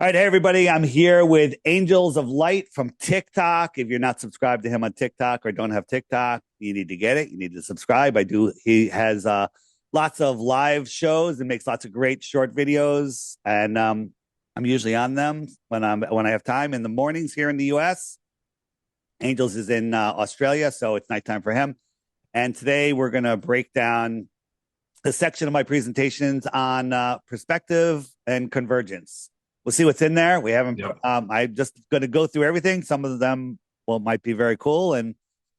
All right, hey everybody. I'm here with Angels of Light from TikTok. If you're not subscribed to him on TikTok or don't have TikTok, you need to get it. You need to subscribe. I do. He has lots of live shows and makes lots of great short videos, and I'm usually on them when I have time in the mornings here in the U.S. Angels is in Australia, so it's nighttime for him. And today we're going to break down a section of my presentations on perspective and convergence. We'll see what's in there. We haven't. Yep. I'm just going to go through everything. Some of them might be very cool, and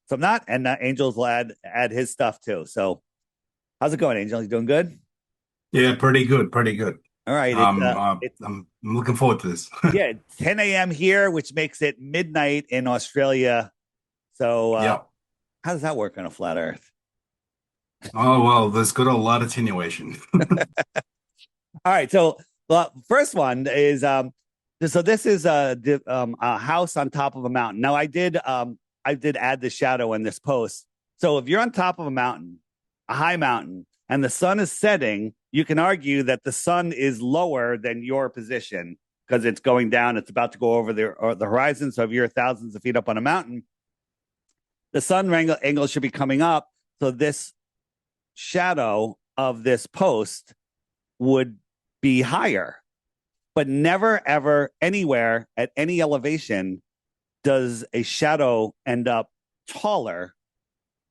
some not. And Angels will add his stuff too. So, how's it going, Angel? You doing good? Yeah, pretty good, pretty good. All right. It's I'm looking forward to this. yeah, 10 a.m. here, which makes it midnight in Australia. So, Yep. how does that work on a flat Earth? Oh well, there's got a lot of attenuation. All right. So the first one is so this is a house on top of a mountain. Now I did add the shadow in this post. So if you're on top of a mountain, a high mountain, and the sun is setting, you can argue that the sun is lower than your position because it's going down. It's about to go over the horizon. So if you're thousands of feet up on a mountain, the sun angle should be coming up. So this shadow of this post would be higher, but never ever anywhere at any elevation does a shadow end up taller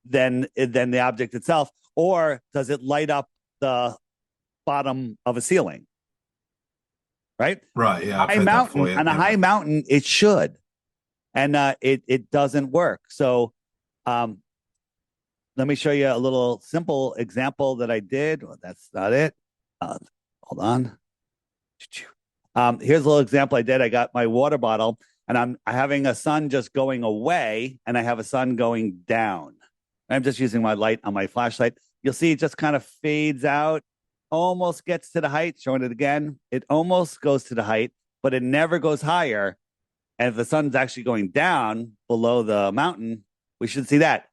than the object itself, or does it light up the bottom of a ceiling? Right? Right, yeah, I've High heard that for mountain you. on a Yep. high mountain, it should, and it doesn't work. So um, let me show you a little simple example that I did. Well, that's not it. Uh, Hold on. Here's a little example I did. I got my water bottle and I'm having a sun just going away and I have a sun going down. I'm just using my light on my flashlight. You'll see it just kind of fades out, almost gets to the height. Showing it again. It almost goes to the height, but it never goes higher. And if the sun's actually going down below the mountain, we should see that.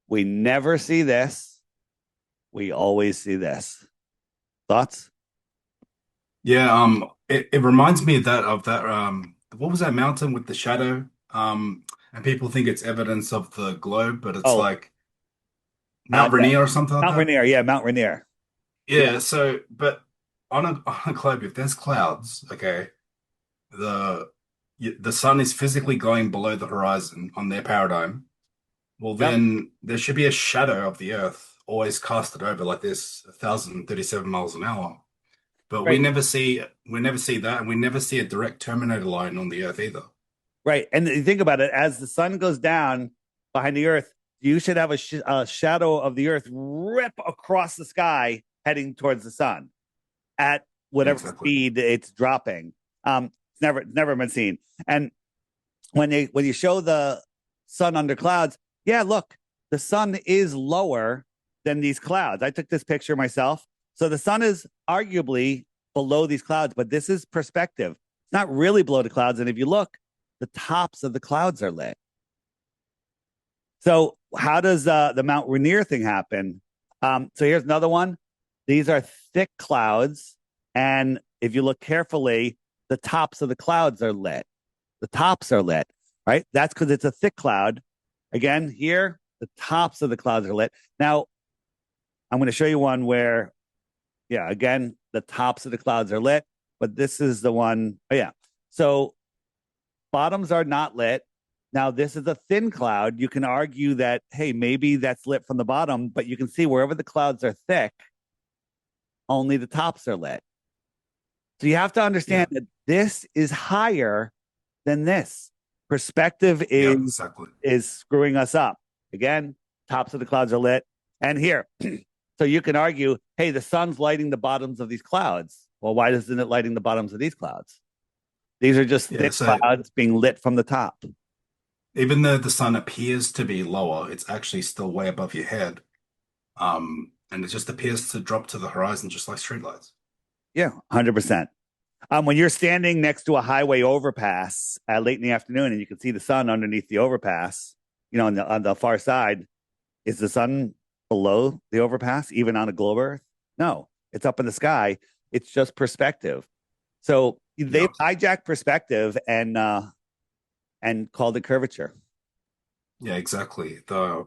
We never see this. We always see this. Thoughts? Yeah, it reminds me of that what was that mountain with the shadow? And people think it's evidence of the globe, but it's Oh, like Mount yeah. Rainier or something like Mount that. Rainier. Yeah, Mount Rainier. Yeah. Yeah, so but on a globe, if there's clouds, okay, the the sun is physically going below the horizon on their paradigm. Well, Yep. then there should be a shadow of the Earth always casted over like this, 1,037 miles an hour. But Right. we never see that, and we never see a direct terminator line on the Earth either. Right. And you think about it, as the sun goes down behind the Earth, you should have a shadow of the Earth rip across the sky heading towards the sun at whatever Exactly. speed it's dropping. It's never been seen. And when you show the sun under clouds, yeah, look, the sun is lower than these clouds. I took this picture myself. So the sun is arguably below these clouds, but this is perspective. It's not really below the clouds. And if you look, the tops of the clouds are lit. So how does the Mount Rainier thing happen? So here's another one. These are thick clouds, and if you look carefully, the tops of the clouds are lit. The tops are lit, right? That's because it's a thick cloud. Again, here the tops of the clouds are lit. Now I'm going to show you one where, yeah, again the tops of the clouds are lit, but this is the one. Oh yeah, so bottoms are not lit. Now, this is a thin cloud. You can argue that, hey, maybe that's lit from the bottom, but you can see wherever the clouds are thick, only the tops are lit. So you have to Yeah. understand that this is higher than this. Perspective Yeah, is exactly. is screwing us up. Again, tops of the clouds are lit. And here, so you can argue, hey, the sun's lighting the bottoms of these clouds. Well, why isn't it lighting the bottoms of these clouds? These are just Yeah, thick so clouds being lit from the top. even though the sun appears to be lower, it's actually still way above your head. And it just appears to drop to the horizon just like streetlights. Yeah, 100%. When you're standing next to a highway overpass late in the afternoon and you can see the sun underneath the overpass, on the far side, is the sun below the overpass, even on a globe Earth? No, it's up in the sky. It's just perspective. So they've Yeah. hijacked perspective and called it curvature. Yeah, exactly. The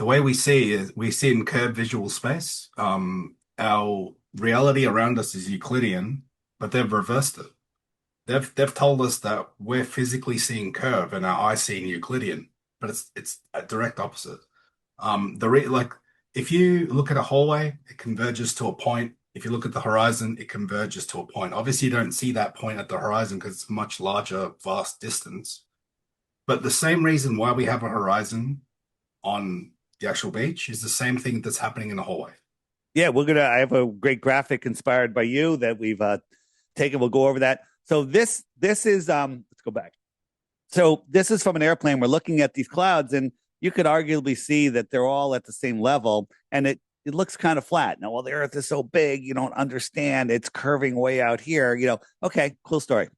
way we see is we see in curved visual space. Our reality around us is Euclidean, but they've reversed it. They've told us that we're physically seeing curve and our eyes seeing Euclidean, but it's a direct opposite. The re like if you look at a hallway, it converges to a point. If you look at the horizon, it converges to a point. Obviously, you don't see that point at the horizon because it's a much larger, vast distance. But the same reason why we have a horizon on the actual beach is the same thing that's happening in the hallway. Yeah, I have a great graphic inspired by you that we've taken. We'll go over that. So this is let's go back. So this is from an airplane. We're looking at these clouds, and you could arguably see that they're all at the same level, and it looks kind of flat. Now, well, the Earth is so big, you don't understand. It's curving way out here. Okay, cool story.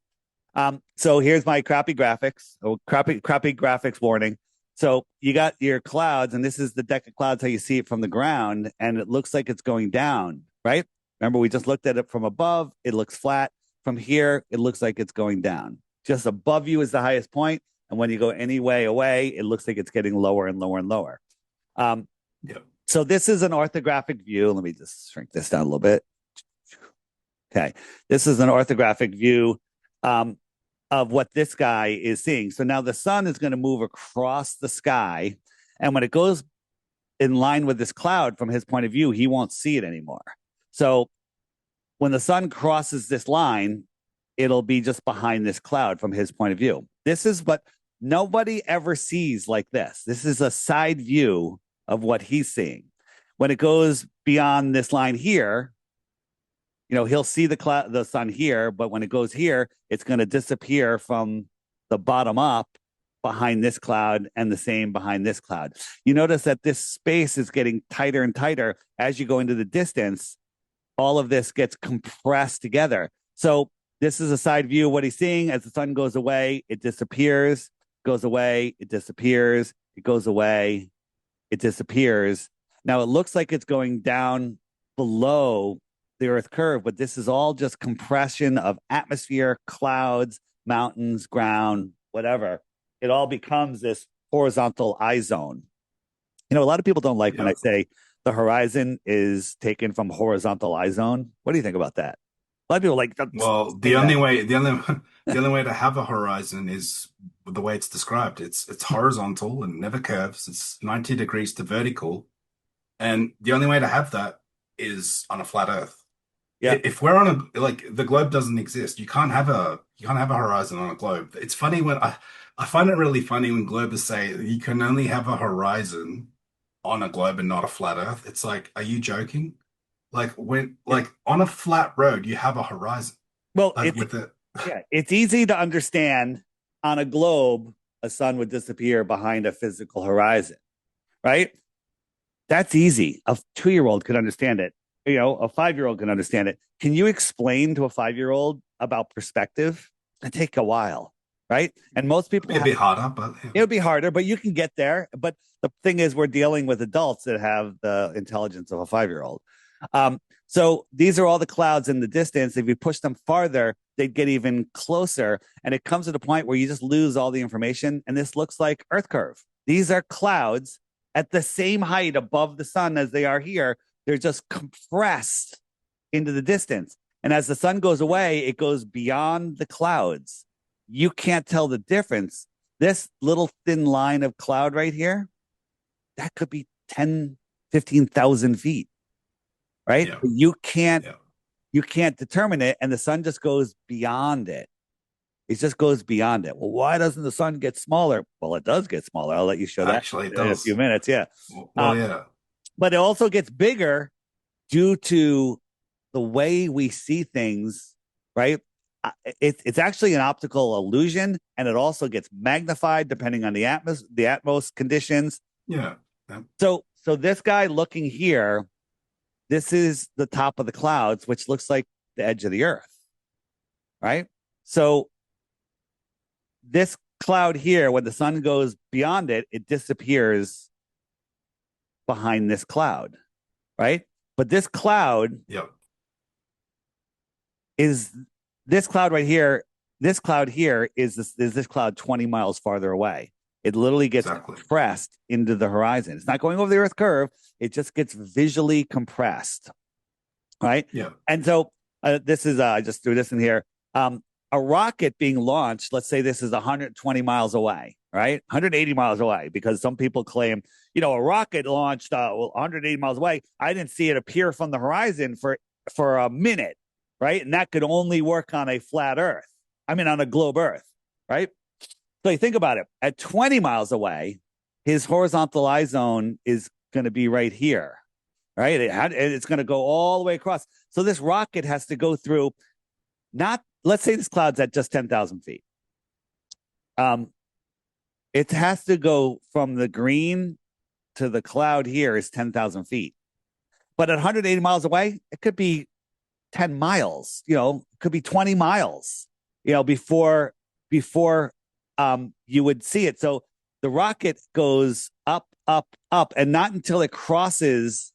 So here's my crappy graphics. Oh, crappy graphics warning. So you got your clouds, and this is the deck of clouds, how you see it from the ground, and it looks like it's going down, right? Remember, we just looked at it from above. It looks flat. From here, it looks like it's going down. Just above you is the highest point, and when you go any way away, it looks like it's getting lower and lower and lower. Um, Yeah. so this is an orthographic view. Let me just shrink this down a little bit. Okay, this is an orthographic view of what this guy is seeing. So now the sun is going to move across the sky, and when it goes in line with this cloud from his point of view, he won't see it anymore. So when the sun crosses this line, it'll be just behind this cloud from his point of view. This is what nobody ever sees like this. This is a side view of what he's seeing. When it goes beyond this line here, he'll see the sun here, but when it goes here, it's going to disappear from the bottom up behind this cloud and the same behind this cloud. You notice that this space is getting tighter and tighter as you go into the distance. All of this gets compressed together. So this is a side view of what he's seeing. As the sun goes away, it disappears, goes away, it disappears, it goes away, it disappears. Now it looks like it's going down below the Earth curve, but this is all just compression of atmosphere, clouds, mountains, ground, whatever. It all becomes this horizontal eye zone. A lot of people don't like when Yeah. I say the horizon is taken from horizontal eye zone. What do you think about that? A lot of people like Well, say that. the only way to have a horizon is the way it's described. It's horizontal and never curves. It's 90 degrees to vertical. And the only way to have that is on a flat Earth. Yeah. If we're on the globe doesn't exist. You can't have a horizon on a globe. It's funny when I find it really funny when globers say you can only have a horizon on a globe and not a flat Earth. It's like, are you joking? On a flat road, you have a horizon. Well, Like with it. it's easy to understand on a globe, a sun would disappear behind a physical horizon, right? That's easy. A 2-year-old could understand it. A 5-year-old can understand it. Can you explain to a 5-year-old about perspective? It'd take a while, right? And most people It'd be harder, but it would be harder, but you can get there. But the thing is, we're dealing with adults that have the intelligence of a 5-year-old. So these are all the clouds in the distance. If you push them farther, they'd get even closer. And it comes to the point where you just lose all the information. And this looks like Earth curve. These are clouds at the same height above the sun as they are here. They're just compressed into the distance. And as the sun goes away, it goes beyond the clouds. You can't tell the difference. This little thin line of cloud right here, that could be 10, 15,000 feet, right? yeah, You can't yeah. you can't determine it, and the sun just goes beyond it. It just goes beyond it. Well, why doesn't the sun get smaller? Well, it does get smaller. I'll let you show that Actually, it in a few does. minutes. Yeah. Well, yeah, But it also gets bigger due to the way we see things, right? It's actually an optical illusion, and it also gets magnified depending on the atmos conditions. yeah, yeah, So this guy looking here, this is the top of the clouds, which looks like the edge of the Earth, right? So this cloud here, when the sun goes beyond it, it disappears behind this cloud, right? But this cloud yeah, is this cloud right here, this cloud here is this cloud 20 miles farther away. It literally gets Exactly. compressed into the horizon. It's not going over the Earth curve. It just gets visually compressed, right? Yeah. And so this is I just threw this in here. A rocket being launched, let's say this is 120 miles away, right? 180 miles away, because some people claim, a rocket launched 180 miles away. I didn't see it appear from the horizon for a minute, right? And that could only work on a flat Earth. I mean, on a globe Earth, right? So you think about it. At 20 miles away, his horizontal eye zone is going to be right here, right? It's going to go all the way across. So this rocket has to go through, not, let's say this cloud's at just 10,000 feet. It has to go from the green to the cloud here is 10,000 feet. But at 180 miles away, it could be 10 miles, it could be 20 miles, before you would see it. So the rocket goes up, up, up, and not until it crosses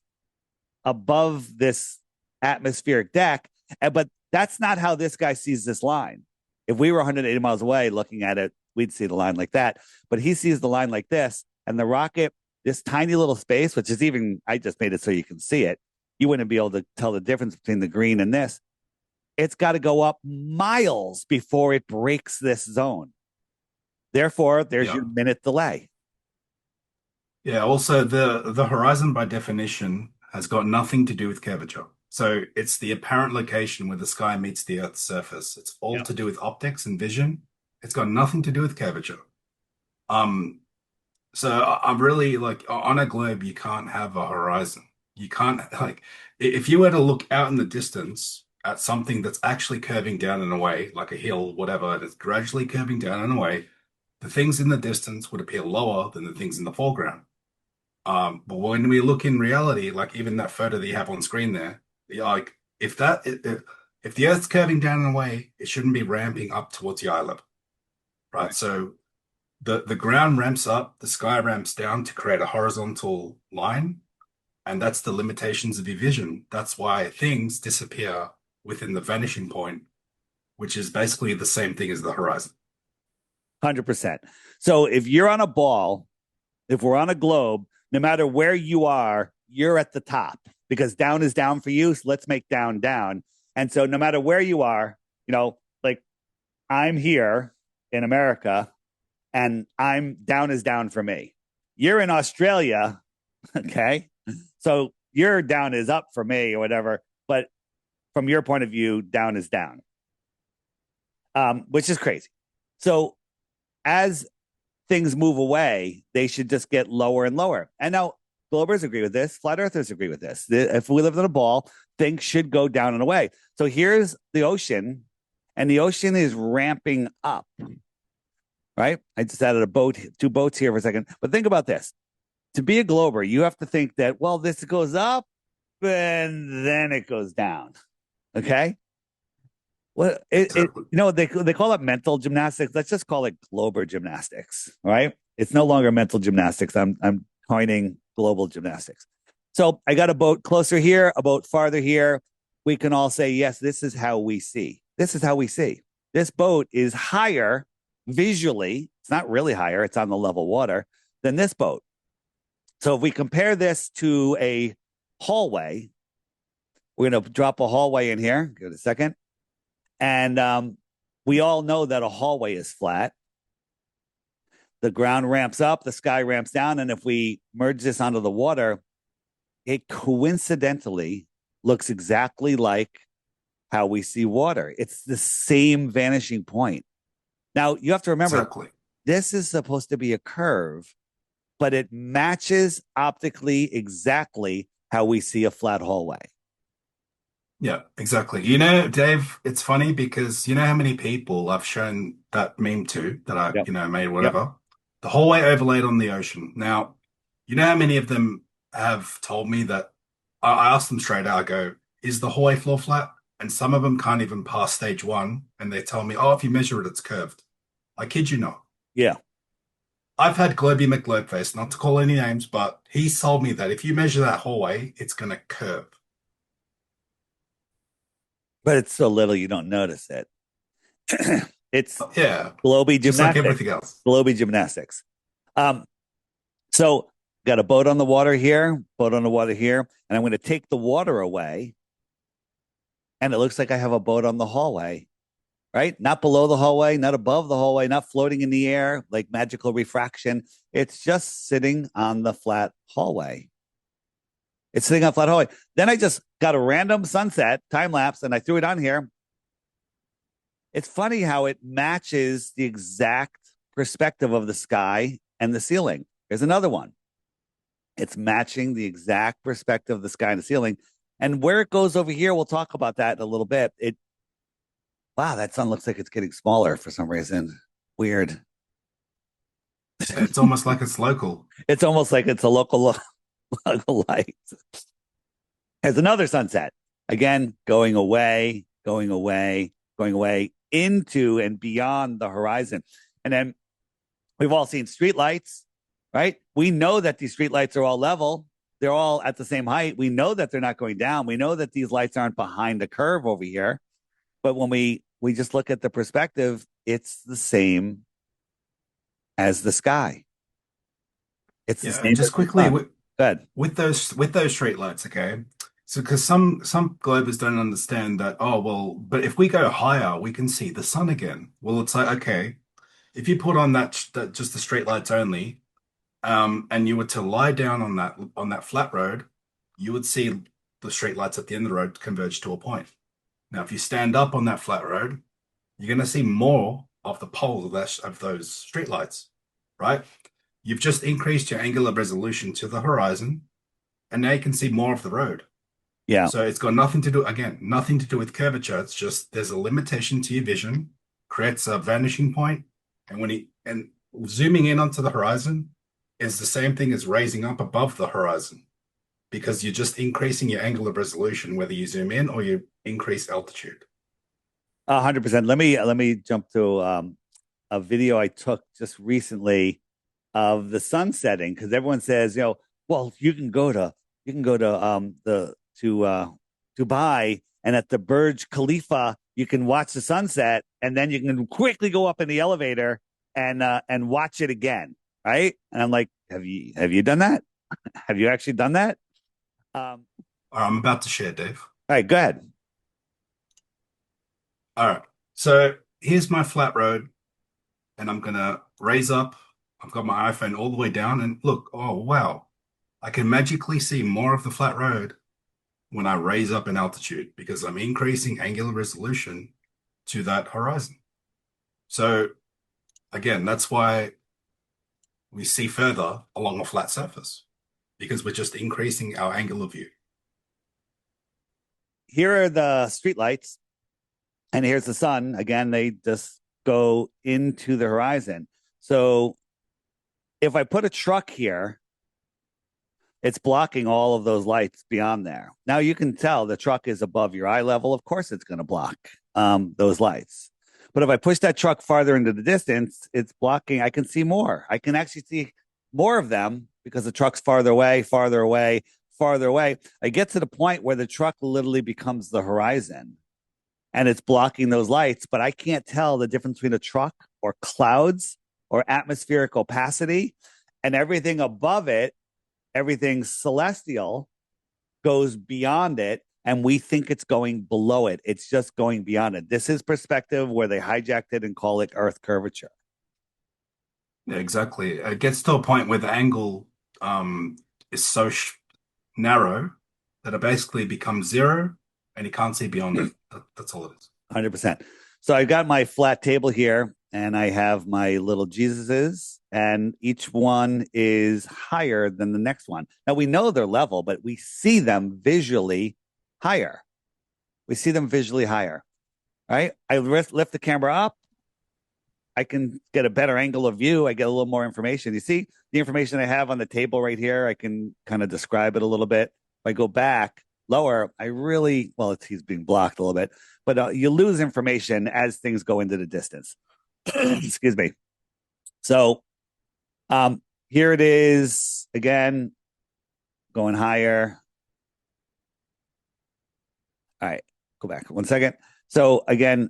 above this atmospheric deck. But that's not how this guy sees this line. If we were 180 miles away looking at it, we'd see the line like that. But he sees the line like this, and the rocket, this tiny little space, which is I just made it so you can see it. You wouldn't be able to tell the difference between the green and this. It's got to go up miles before it breaks this zone. Therefore, there's your minute delay. Yeah. Also, the horizon by definition has got nothing to do with curvature. So it's the apparent location where the sky meets the Earth's surface. It's all to do with optics and vision. It's got nothing to do with curvature. So I'm really like, on a globe, you can't have a horizon. You can't, like, if you were to look out in the distance at something that's actually curving down and away, like a hill, whatever, and it's gradually curving down and away, the things in the distance would appear lower than the things in the foreground. But when we look in reality, like even that photo that you have on screen there, like if the Earth's curving down and away, it shouldn't be ramping up towards the eye level, right? So the ground ramps up, the sky ramps down to create a horizontal line, and that's the limitations of your vision. That's why things disappear within the vanishing point, which is basically the same thing as the horizon. 100%. So if you're on a ball, if we're on a globe, no matter where you are, you're at the top, because down is down for you. So let's make down down. And so no matter where you are, like I'm here in America, and I'm down is down for me. You're in Australia, okay? So your down is up for me or whatever, but from your point of view, down is down, which is crazy. So as things move away, they should just get lower and lower. And now globers agree with this. Flat earthers agree with this. If we lived in a ball, things should go down and away. So here's the ocean, and the ocean is ramping up, right? I just added two boats here for a second. But think about this. To be a glober, you have to think that, well, this goes up and then it goes down. Okay? Well, they call it mental gymnastics. Let's just call it glober gymnastics, right? It's no longer mental gymnastics. I'm coining global gymnastics. So I got a boat closer here, a boat farther here. We can all say, yes, this is how we see. This is how we see. This boat is higher visually. It's not really higher. It's on the level water than this boat. So if we compare this to a hallway, we're going to drop a hallway in here. Give it a second. And we all know that a hallway is flat. The ground ramps up, the sky ramps down. And if we merge this onto the water, it coincidentally looks exactly like how we see water. It's the same vanishing point. Now, you have to remember, this is supposed to be a curve, but it matches optically exactly how we see a flat hallway. Yeah, exactly. You know, Dave, it's funny because you know how many people I've shown that meme to that I made whatever. Yep. The hallway overlaid on the ocean. Now, you know how many of them have told me that I asked them straight out, I go, is the hallway floor flat? And some of them can't even pass stage one. And they tell me, oh, if you measure it, it's curved. I kid you not. Yeah. I've had Globey McGlobeface, not to call any names, but he told me that if you measure that hallway, it's going to curve. But it's so little you don't notice it. It's Yeah, globy just like gymnastics. everything else. Globy gymnastics. Um, so got a boat on the water here, boat on the water here, and I'm going to take the water away, and it looks like I have a boat on the hallway, right? Not below the hallway, not above the hallway, not floating in the air like magical refraction. It's just sitting on the flat hallway. It's sitting on flat hallway. Then I just got a random sunset time lapse and I threw it on here. It's funny how it matches the exact perspective of the sky and the ceiling. Here's another one. It's matching the exact perspective of the sky and the ceiling. And where it goes over here, we'll talk about that in a little bit. Wow, that sun looks like it's getting smaller for some reason. Weird. It's almost like it's local. It's almost like it's a local light. There's another sunset. Again, going away, going away, going away into and beyond the horizon. And then we've all seen streetlights, right? We know that these streetlights are all level. They're all at the same height. We know that they're not going down. We know that these lights aren't behind the curve over here. But when we just look at the perspective, it's the same as the sky. It's the Yeah, and same as just the quickly sun. Good. with those street lights, okay? So because some globers don't understand that, oh well, but if we go higher, we can see the sun again. Well, it's like, okay, if you put on that just the street lights only, and you were to lie down on that flat road, you would see the street lights at the end of the road converge to a point. Now, if you stand up on that flat road, you're going to see more of the poles of those street lights, right? You've just increased your angular resolution to the horizon, and now you can see more of the road. Yeah. So it's got nothing to do, again, nothing to do with curvature. It's just there's a limitation to your vision, creates a vanishing point, and and zooming in onto the horizon is the same thing as raising up above the horizon because you're just increasing your angular resolution, whether you zoom in or you increase altitude. 100%. Let me jump to a video I took just recently of the sun setting because everyone says, well, you can go to the to Dubai and at the Burj Khalifa you can watch the sunset and then you can quickly go up in the elevator and watch it again, right? And I'm like, have you done that? Have you actually done that? I'm about to share, Dave. All right, go ahead. All right. So here's my flat road, and I'm gonna raise up. I've got my iPhone all the way down, and look, oh wow, I can magically see more of the flat road when I raise up in altitude because I'm increasing angular resolution to that horizon. So again, that's why we see further along a flat surface because we're just increasing our angular view. Here are the streetlights, and here's the sun. Again, they just go into the horizon. So if I put a truck here, it's blocking all of those lights beyond there. Now you can tell the truck is above your eye level. Of course, it's going to block those lights. But if I push that truck farther into the distance, it's blocking. I can see more. I can actually see more of them because the truck's farther away, farther away, farther away. I get to the point where the truck literally becomes the horizon and it's blocking those lights, but I can't tell the difference between a truck or clouds or atmospheric opacity and everything above it, everything celestial goes beyond it. And we think it's going below it. It's just going beyond it. This is perspective where they hijacked it and call it Earth curvature. Yeah, exactly. It gets to a point where the angle is so narrow that it basically becomes zero and you can't see beyond it. That's all it is. 100%. So I've got my flat table here and I have my little Jesuses, and each one is higher than the next one. Now we know they're level, but we see them visually higher. We see them visually higher, right? I lift the camera up. I can get a better angle of view. I get a little more information. You see the information I have on the table right here. I can kind of describe it a little bit. If I go back lower, he's being blocked a little bit, but you lose information as things go into the distance. Excuse me. So here it is again, going higher. All right, go back 1 second. So again,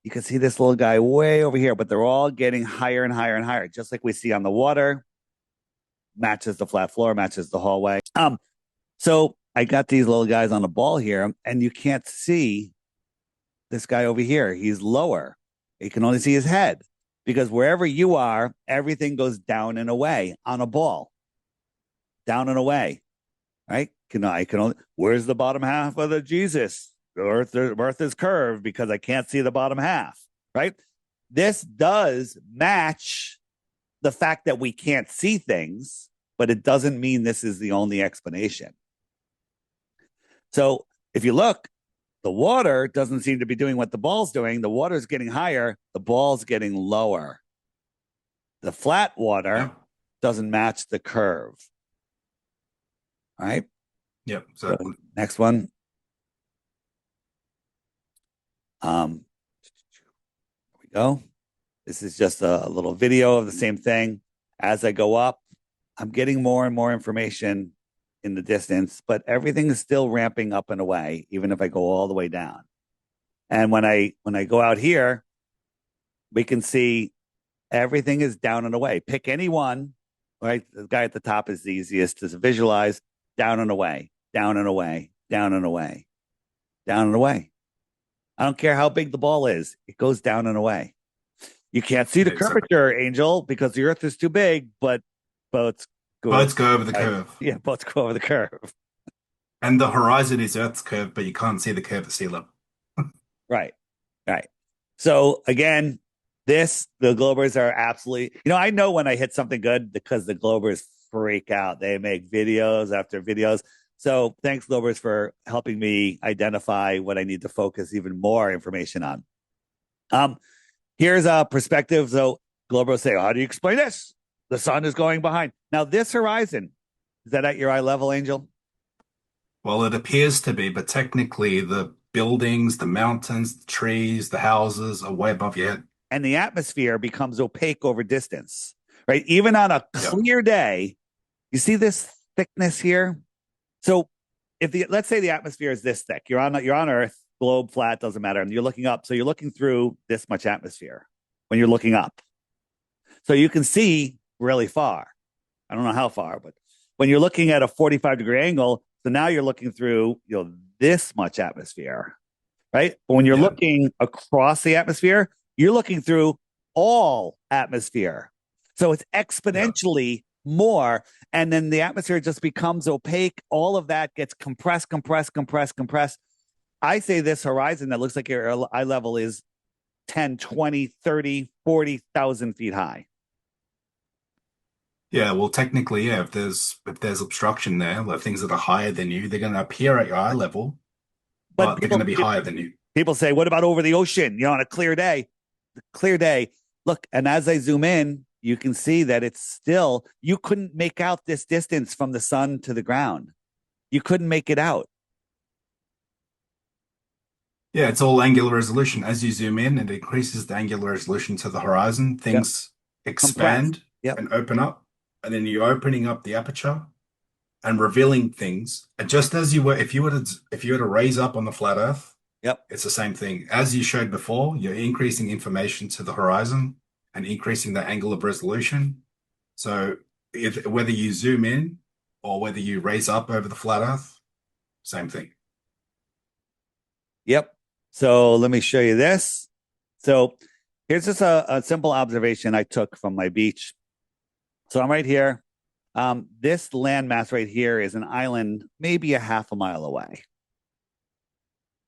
You can see this little guy way over here, but they're all getting higher and higher and higher, just like we see on the water. Matches the flat floor, matches the hallway. So I got these little guys on the ball here, and you can't see this guy over here. He's lower. You can only see his head because wherever you are, everything goes down and away on a ball, down and away. Right? I can only. Where's the bottom half of the Jesus? Earth is curved because I can't see the bottom half. Right? This does match the fact that we can't see things, but it doesn't mean this is the only explanation. So if you look, the water doesn't seem to be doing what the ball's doing. The water's getting higher, the ball's getting lower. The flat water doesn't match the curve. All right. Yep. So next one. Here we go. This is just a little video of the same thing. As I go up, I'm getting more and more information in the distance, but everything is still ramping up and away, even if I go all the way down. And when I go out here, we can see everything is down and away. Pick any one, right? The guy at the top is the easiest to visualize. Down and away, down and away, down and away, down and away. I don't care how big the ball is. It goes down and away. You can't see the curvature, Angel, because the Earth is too big, but boats go over the curve. Yeah, boats go over the curve. And the horizon is Earth's curve, but you can't see the curve at sea level. Right. So again, the Globers are absolutely, I know when I hit something good because the Globers freak out. They make videos after videos. So thanks, Globers, for helping me identify what I need to focus even more information on. Here's a perspective. So Globers say, how do you explain this? The sun is going behind. Now, this horizon, is that at your eye level, Angel? Well, it appears to be, but technically the buildings, the mountains, the trees, the houses are way above your head. And the atmosphere becomes opaque over distance, right? Even on a clear day, you see this thickness here? So let's say the atmosphere is this thick, you're on Earth, globe, flat, doesn't matter, and you're looking up. So you're looking through this much atmosphere when you're looking up. So you can see really far. I don't know how far, but when you're looking at a 45-degree angle, so now you're looking through, this much atmosphere, right? But when you're looking across the atmosphere, you're looking through all atmosphere. So it's exponentially more. And then the atmosphere just becomes opaque. All of that gets compressed. I say this horizon that looks like your eye level is 10, 20, 30, 40,000 feet high. Yeah, well, technically, if there's obstruction there, like things that are higher than you, they're going to appear at your eye level, but they're going to be higher than you. People say, what about over the ocean? On a clear day? Look, and as I zoom in, you can see that it's still, you couldn't make out this distance from the sun to the ground. You couldn't make it out. Yeah, it's all angular resolution. As you zoom in, it increases the angular resolution to the horizon. Things expand and open up. And then you're opening up the aperture and revealing things. And just as you were, if you were to raise up on the flat Earth, it's the same thing. As you showed before, you're increasing information to the horizon and increasing the angle of resolution. So whether you zoom in or whether you raise up over the flat Earth, same thing. Yep. So let me show you this. So here's just a simple observation I took from my beach. So I'm right here. This landmass right here is an island, maybe a half a mile away.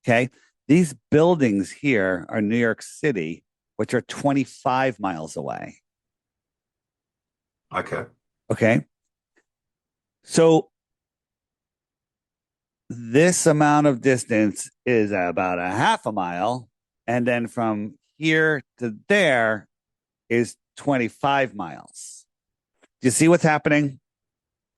Okay. These buildings here are New York City, which are 25 miles away. Okay. So this amount of distance is about a half a mile. And then from here to there is 25 miles. Do you see what's happening?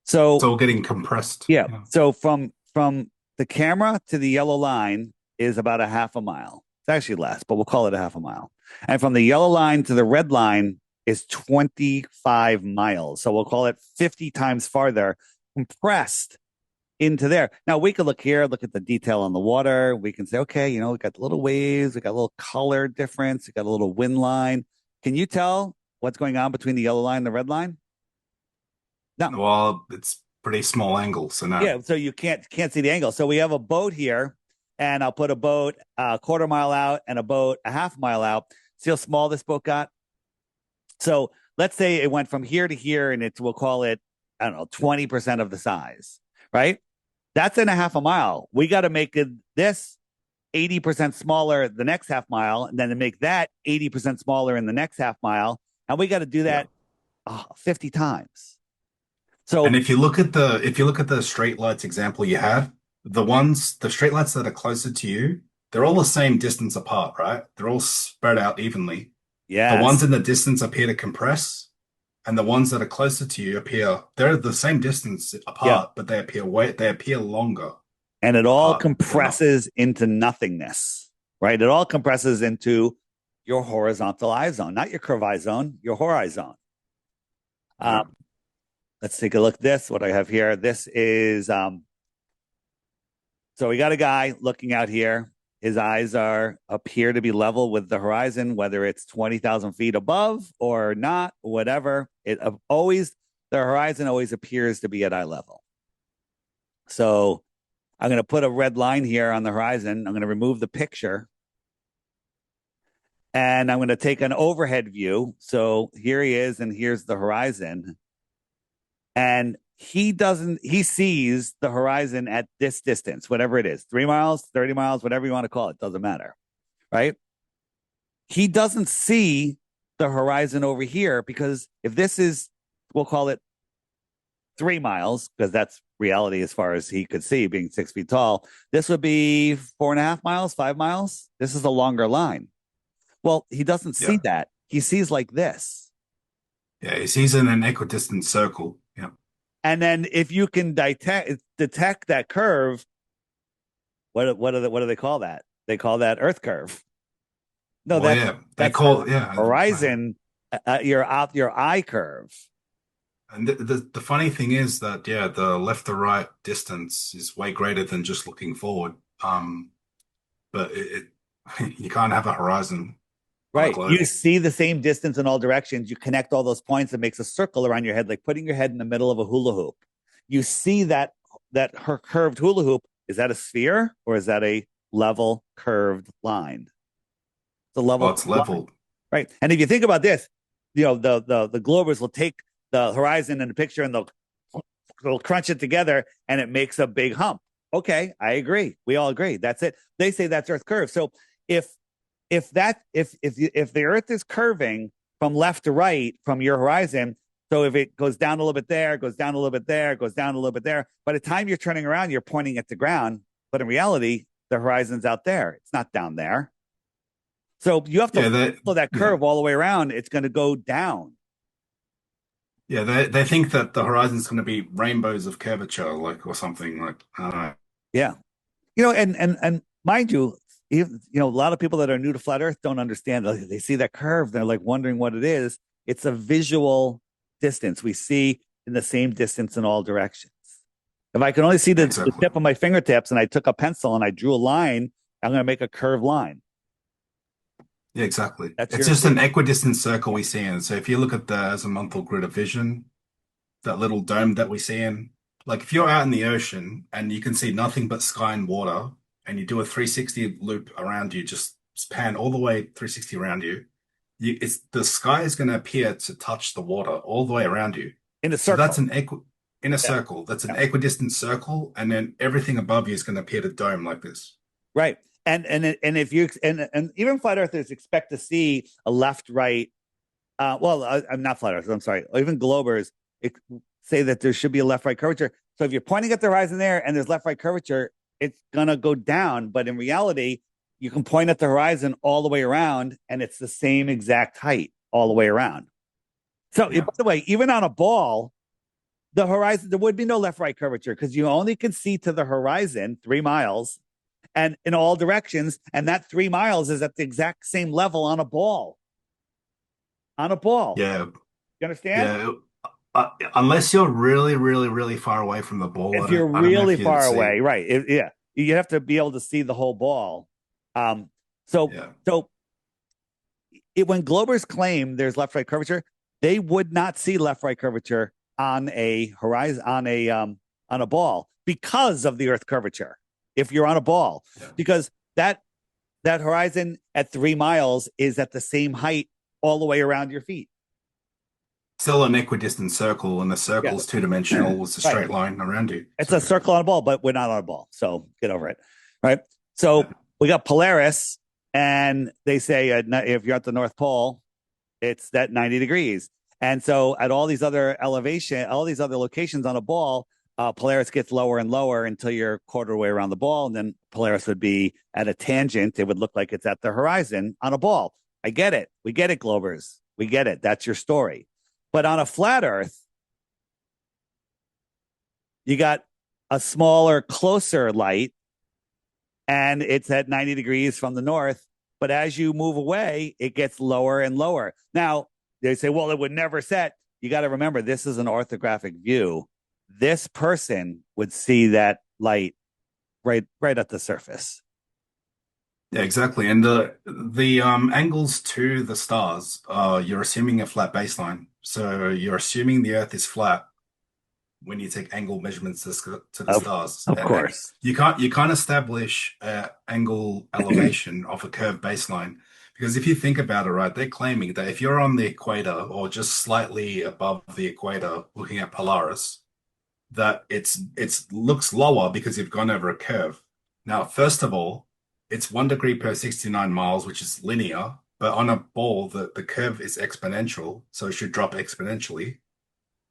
So it's all getting compressed. Yeah. So from the camera to the yellow line is about a half a mile. It's actually less, but we'll call it a half a mile. And from the yellow line to the red line is 25 miles. So we'll call it 50 times farther compressed into there. Now we could look here, look at the detail on the water. We can say, okay, you know, we got the little waves, we got a little color difference, we got a little wind line. Can you tell what's going on between the yellow line and the red line? No. Well, it's pretty small angle, so no. Yeah, so you can't see the angle. So we have a boat here, and I'll put a boat a quarter mile out and a boat a half mile out. See how small this boat got? So let's say it went from here to here, and we'll call it, I don't know, 20% of the size, right? That's in a half a mile. We got to make this 80% smaller the next half mile, and then to make that 80% smaller in the next half mile. And we got to do that 50 times. So, And if you look at the streetlights example you had, the streetlights that are closer to you, they're all the same distance apart, right? They're all spread out evenly. The yes. ones in the distance appear to compress, and the ones that are closer to you they're the same distance Yeah. apart, but they appear longer And it all apart. They're not. compresses into nothingness, right? It all compresses into your horizontal eye zone, not your curve eye zone, your horizon. Yeah. Let's take a look at this. What I have here. This is so we got a guy looking out here. His eyes appear to be level with the horizon, whether it's 20,000 feet above or not, whatever. The horizon always appears to be at eye level. So I'm going to put a red line here on the horizon. I'm going to remove the picture. And I'm going to take an overhead view. So here he is, and here's the horizon. And he sees the horizon at this distance, whatever it is, 3 miles, 30 miles, whatever you want to call it, doesn't matter, right? He doesn't see the horizon over here because if this is, we'll call it 3 miles, because that's reality as far as he could see being 6 feet tall. This would be 4.5 miles, 5 miles. This is a longer line. Well, he doesn't see Yeah. that. He sees like this. Yeah. He's in an equidistant circle. Yeah. And then if you can detect that curve, what do they call that? They call that Earth curve. No, Well, yeah. They that's call yeah. horizon, your eye curve. And the funny thing is that yeah, the left to right distance is way greater than just looking forward. But you can't have a horizon on a Right. globe. You see the same distance in all directions. You connect all those points. It makes a circle around your head, like putting your head in the middle of a hula hoop. You see her curved hula hoop. Is that a sphere or is that a level curved line? It's a Well, level it's line, level. right? And if you think about this, you know the Globers will take the horizon and the picture and they'll crunch it together and it makes a big hump. Okay, I agree. We all agree. That's it. They say that's Earth curve. So if if the Earth is curving from left to right from your horizon, so if it goes down a little bit there, goes down a little bit there, goes down a little bit there, by the time you're turning around, you're pointing at the ground. But in reality, the horizon's out there. It's not down there. So you have to follow that Yeah. curve all the way around. It's going to go down. Yeah, they think that the horizon's going to be rainbows of curvature, like or something like I don't know. Yeah. You know, and mind you, even, you know, a lot of people that are new to flat Earth don't understand. They see that curve, they're like wondering what it is. It's a visual distance. We see in the same distance in all directions. If I can only see the Exactly. tip of my fingertips and I took a pencil and I drew a line, I'm going to make a curved line. Yeah, exactly. That's It's your just an equidistant circle we see in. So if you look at the azimuthal grid of vision, that little dome that we see in, like if you're out in the ocean and you can see nothing but sky and water, and you do a 360 loop around you, just pan all the way 360 around you, it's the sky is going to appear to touch the water all the way around you. in a So that's circle. an in a Yeah. circle. That's an Yeah. equidistant circle, and then everything above you is going to appear to dome like this. Right. And if you and even flat earthers expect to see a left right I'm not flat earthers, I'm sorry. Even globers say that there should be a left right curvature. So if you're pointing at the horizon there and there's left right curvature, it's going to go down, but in reality, you can point at the horizon all the way around and it's the same exact height all the way around. So Yeah. by the way, even on a ball, the horizon, there would be no left right curvature because you only can see to the horizon 3 miles and in all directions. And that 3 miles is at the exact same level on a ball. On a ball. Yeah, You understand? yeah. unless you're really, really, really far away from the ball, If you're I don't know really if you'd far see. away, right? Yeah, you have to be able to see the whole ball. Um, so Yeah. so when Globers claim there's left right curvature, they would not see left right curvature on a horizon on a ball because of the Earth curvature. If you're on a ball, Yeah. because that horizon at 3 miles is at the same height all the way around your feet. Still an equidistant circle, and the Yeah, circle's two-dimensional with a right. straight line around you. It's a So circle on a ball, but we're not on a ball, so get over it, right? yeah, So we got Polaris, and they say if you're at the North Pole, it's that 90 degrees. And so at all these other elevation, all these other locations on a ball, Polaris gets lower and lower until you're quarter way around the ball. And then Polaris would be at a tangent. It would look like it's at the horizon on a ball. I get it. We get it, Globers. We get it. That's your story. But on a flat Earth, you got a smaller, closer light, and it's at 90 degrees from the north. But as you move away, it gets lower and lower. Now, they say, well, it would never set. You got to remember, this is an orthographic view. This person would see that light right at the surface. yeah, exactly. And the angles to the stars, you're assuming a flat baseline. So you're assuming the Earth is flat when you take angle measurements to the Of, stars. of And course. you can't establish angle elevation of a curved baseline because if you think about it, right, they're claiming that if you're on the equator or just slightly above the equator, looking at Polaris, that it's looks lower because you've gone over a curve. Now, first of all, it's 1 degree per 69 miles, which is linear, but on a ball, the curve is exponential, so it should drop exponentially.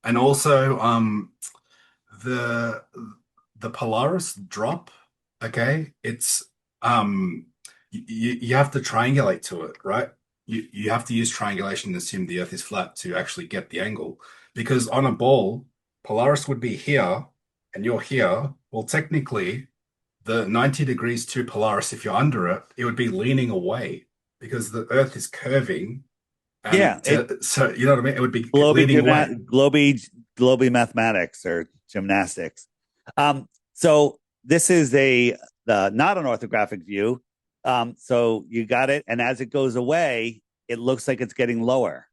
And also, the the Polaris drop, okay, it's you have to triangulate to it, right? You have to use triangulation to assume the Earth is flat to actually get the angle. Because on a ball, Polaris would be here and you're here. Well, technically, the 90 degrees to Polaris, if you're under it, it would be leaning away because the Earth is curving Yeah, and so you know what I mean? It would be globy leaning away. globy mathematics or gymnastics. So this is a not an orthographic view. So you got it, and as it goes away, it looks like it's getting lower.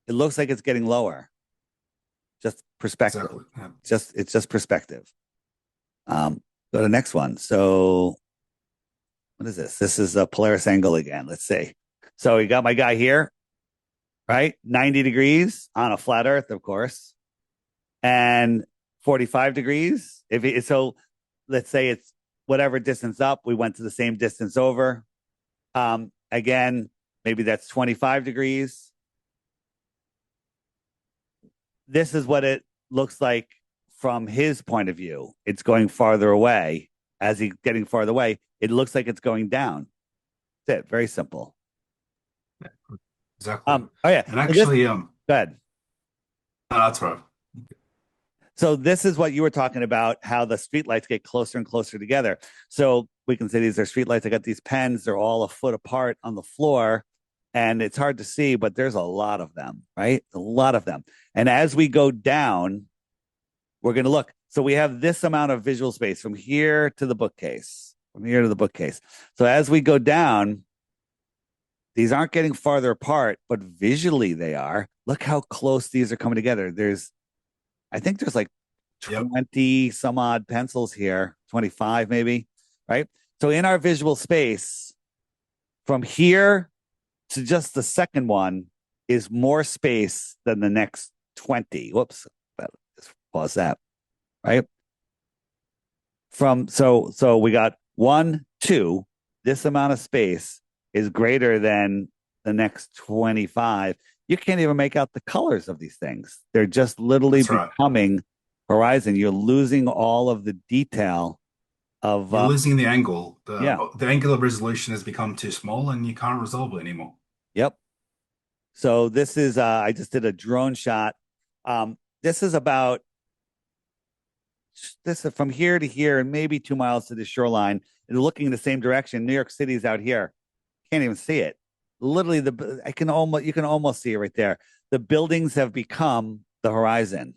It looks like it's getting lower. Just perspective. Exactly. Yeah. It's just perspective. Go to the next one. So what is this? This is a Polaris angle again. Let's see. So you got my guy here, right? 90 degrees on a flat Earth, of course, and 45 degrees. So, let's say it's whatever distance up. We went to the same distance over. Again, maybe that's 25 degrees. This is what it looks like from his point of view. It's going farther away. As he's getting farther away, it looks like it's going down. That's it. Very simple. Exactly. Oh yeah. And So this, actually, go ahead. no, that's right. So this is what you were talking about, how the streetlights get closer and closer together. So we can say these are streetlights. I got these pens. They're all a foot apart on the floor. And it's hard to see, but there's a lot of them, right? A lot of them. And as we go down, we're going to look. So we have this amount of visual space from here to the bookcase, from here to the bookcase. So as we go down, these aren't getting farther apart, but visually they are. Look how close these are coming together. I think there's like Yep. 20 some odd pencils here, 25 maybe, right? So in our visual space, from here to just the second one is more space than the next 20. Whoops. Just pause that, right? So we got 1, 2. This amount of space is greater than the next 25. You can't even make out the colors of these things. They're just literally That's right. becoming horizon. You're losing all of the detail of You're losing the angle. yeah. The angular resolution has become too small and you can't resolve it anymore. Yep. So this is I just did a drone shot. This is about this is from here to here and maybe 2 miles to the shoreline and looking in the same direction. New York City's out here. Can't even see it. Literally, you can almost see it right there. The buildings have become the horizon,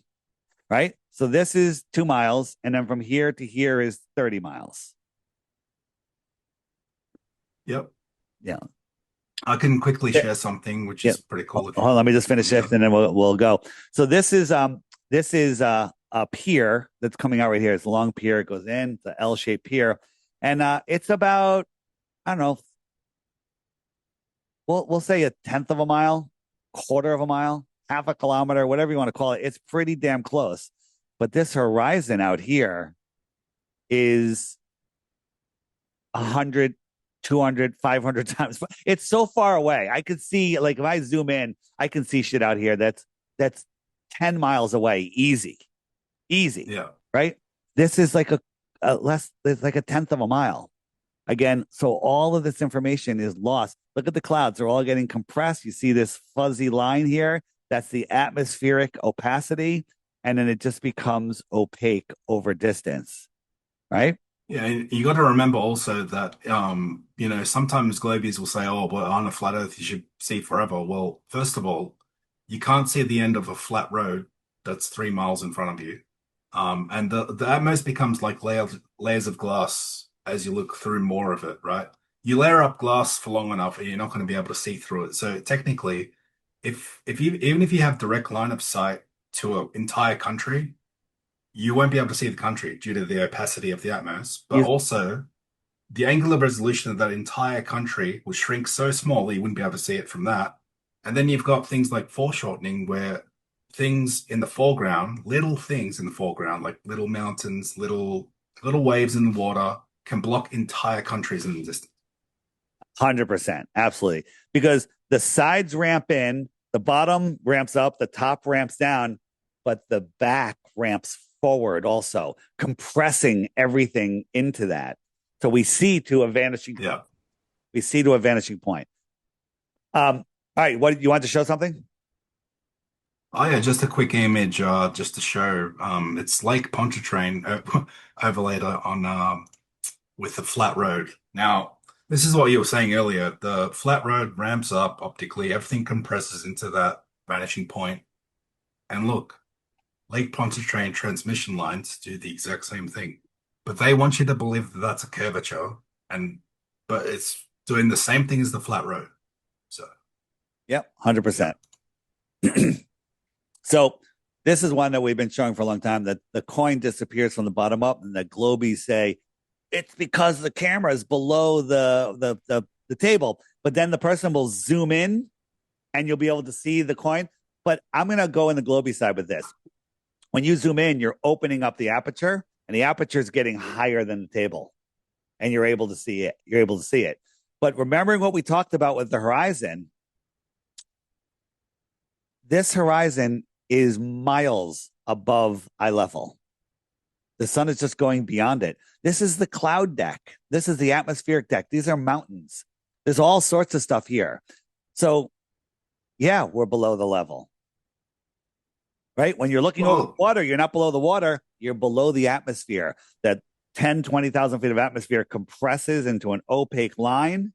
right? So this is 2 miles, and then from here to here is 30 miles. Yep. Yeah. I can quickly Yeah. share something which Yeah. is pretty cool if Hold on, let me just finish when you're this done. and then we'll go. So this is a pier that's coming out right here. It's a long pier. It goes in, it's an L-shaped pier. And it's about, I don't know, we'll say a tenth of a mile, quarter of a mile, half a kilometer, whatever you want to call it. It's pretty damn close. But this horizon out here is 100, 200, 500 times. It's so far away. I could see, like, if I zoom in, I can see shit out here that's 10 miles away. Easy, Yeah. right? This is like a less, it's like a tenth of a mile. Again, so all of this information is lost. Look at the clouds. They're all getting compressed. You see this fuzzy line here. That's the atmospheric opacity. And then it just becomes opaque over distance, right? Yeah, and you got to remember also that sometimes globies will say, "Oh, but on a flat Earth you should see forever." Well, first of all, you can't see the end of a flat road that's 3 miles in front of you, and the atmosphere becomes like layers of glass as you look through more of it, right? You layer up glass for long enough, and you're not going to be able to see through it. So technically, if you even if you have direct line of sight to an entire country you won't be able to see the country due to the opacity of the atmosphere, but You also the angular resolution of that entire country will shrink so small that you wouldn't be able to see it from that. And then you've got things like foreshortening, where things in the foreground, little things in the foreground, like little mountains, little waves in the water, can block entire countries in the distance. 100%, absolutely. Because the sides ramp in, the bottom ramps up, the top ramps down, but the back ramps forward also, compressing everything into that. So Yeah. we see to a vanishing point. All right, what you want to show something? Oh yeah, just a quick image, just to show. It's Lake Pontchartrain overlaid on with the flat road. Now, this is what you were saying earlier. The flat road ramps up optically, everything compresses into that vanishing point. And look, Lake Pontchartrain transmission lines do the exact same thing. But they want you to believe that that's a curvature, and but it's doing the same thing as the flat road. So, Yep, yeah. 100%. So this is one that we've been showing for a long time, that the coin disappears from the bottom up, and the globies say it's because the camera is below the table. But then the person will zoom in and you'll be able to see the coin. But I'm going to go in the globey side with this. When you zoom in, you're opening up the aperture, and the aperture is getting higher than the table, and you're able to see it. You're able to see it. But remembering what we talked about with the horizon, this horizon is miles above eye level. The sun is just going beyond it. This is the cloud deck. This is the atmospheric deck. These are mountains. There's all sorts of stuff here. So, yeah, we're below the level, right? When you're looking over the Well, water, you're not below the water, you're below the atmosphere. That 10, 20,000 feet of atmosphere compresses into an opaque line.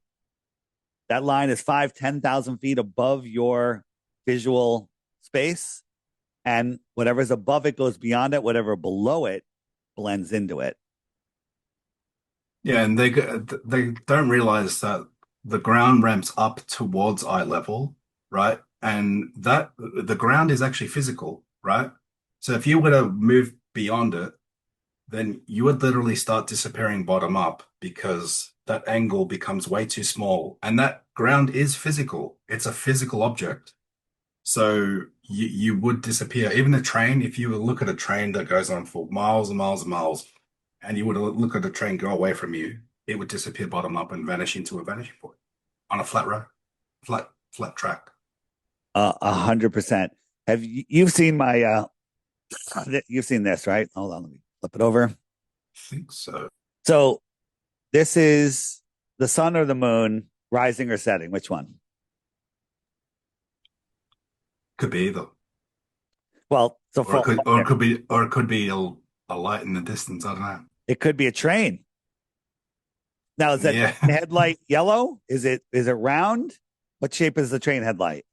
That line is 5, 10,000 feet above your visual space. And whatever's above it goes beyond it, whatever below it blends into it. yeah, and they don't realize that the ground ramps up towards eye level, right? And that the ground is actually physical, right? So if you were to move beyond it, then you would literally start disappearing bottom up because that angle becomes way too small. And that ground is physical. It's a physical object. So you would disappear. Even a train, if you look at a train that goes on for miles and miles and miles, and you would look at a train go away from you, it would disappear bottom up and vanish into a vanishing point on a flat road, flat track. 100%. Have you've seen my you've seen this, right? Hold on, let me flip it over. I think so. So this is the sun or the moon rising or setting. Which one? Could be either. Well, so Or it for could or it could be a light in the distance. I don't know. it could be a train. Now, is that Yeah. headlight yellow? Is it round? What shape is the train headlight?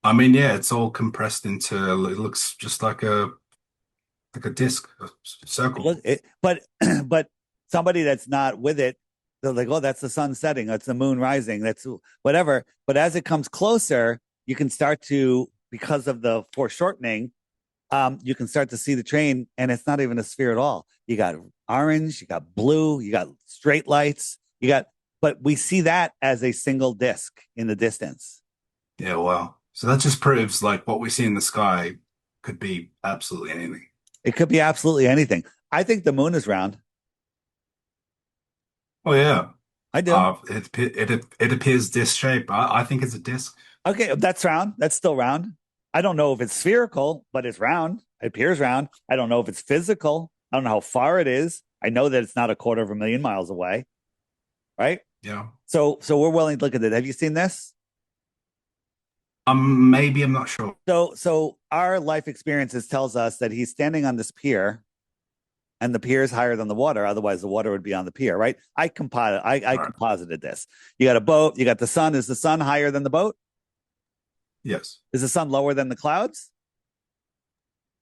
I mean, yeah, it's all compressed into, it looks just like a disc, a circle. But but somebody that's not with it, they're like, oh, that's the sun setting, that's the moon rising, that's whatever. But as it comes closer, you can start to, because of the foreshortening, you can start to see the train, and it's not even a sphere at all. You got orange, you got blue, you got straight lights, you got, but we see that as a single disc in the distance. Yeah, wow. So that just proves like what we see in the sky could be absolutely anything. It could be absolutely anything. I think the moon is round. Oh yeah. I do. It appears disc shape. I think it's a disc. Okay, that's round. That's still round. I don't know if it's spherical, but it's round. It appears round. I don't know if it's physical. I don't know how far it is. I know that it's not a quarter of a million miles away, right? Yeah. So we're willing to look at it. Have you seen this? Maybe I'm not sure. So our life experiences tells us that he's standing on this pier, and the pier is higher than the water. Otherwise, the water would be on the pier, right? I Right. composited this. You got a boat. You got the sun. Is the sun higher than the boat? Yes. Is the sun lower than the clouds?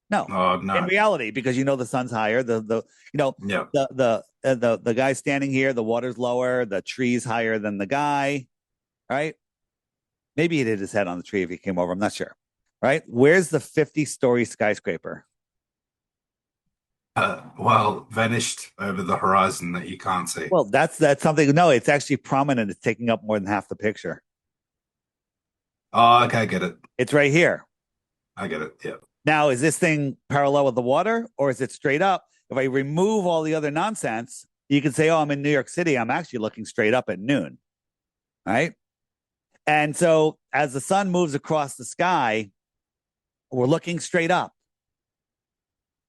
No. In No. reality, because you know the sun's higher, the you know Yeah. the guy standing here, the water's lower, the tree's higher than the guy, right? Maybe he hit his head on the tree if he came over. I'm not sure. Right? Where's the 50-story skyscraper? Well, vanished over the horizon that you can't see. Well, that's something. No, it's actually prominent. It's taking up more than half the picture. Oh, okay, I get it. It's right here. I get it. Yeah. Now, is this thing parallel with the water, or is it straight up? If I remove all the other nonsense, you can say, oh, I'm in New York City. I'm actually looking straight up at noon. Right. And so as the sun moves across the sky, we're looking straight up.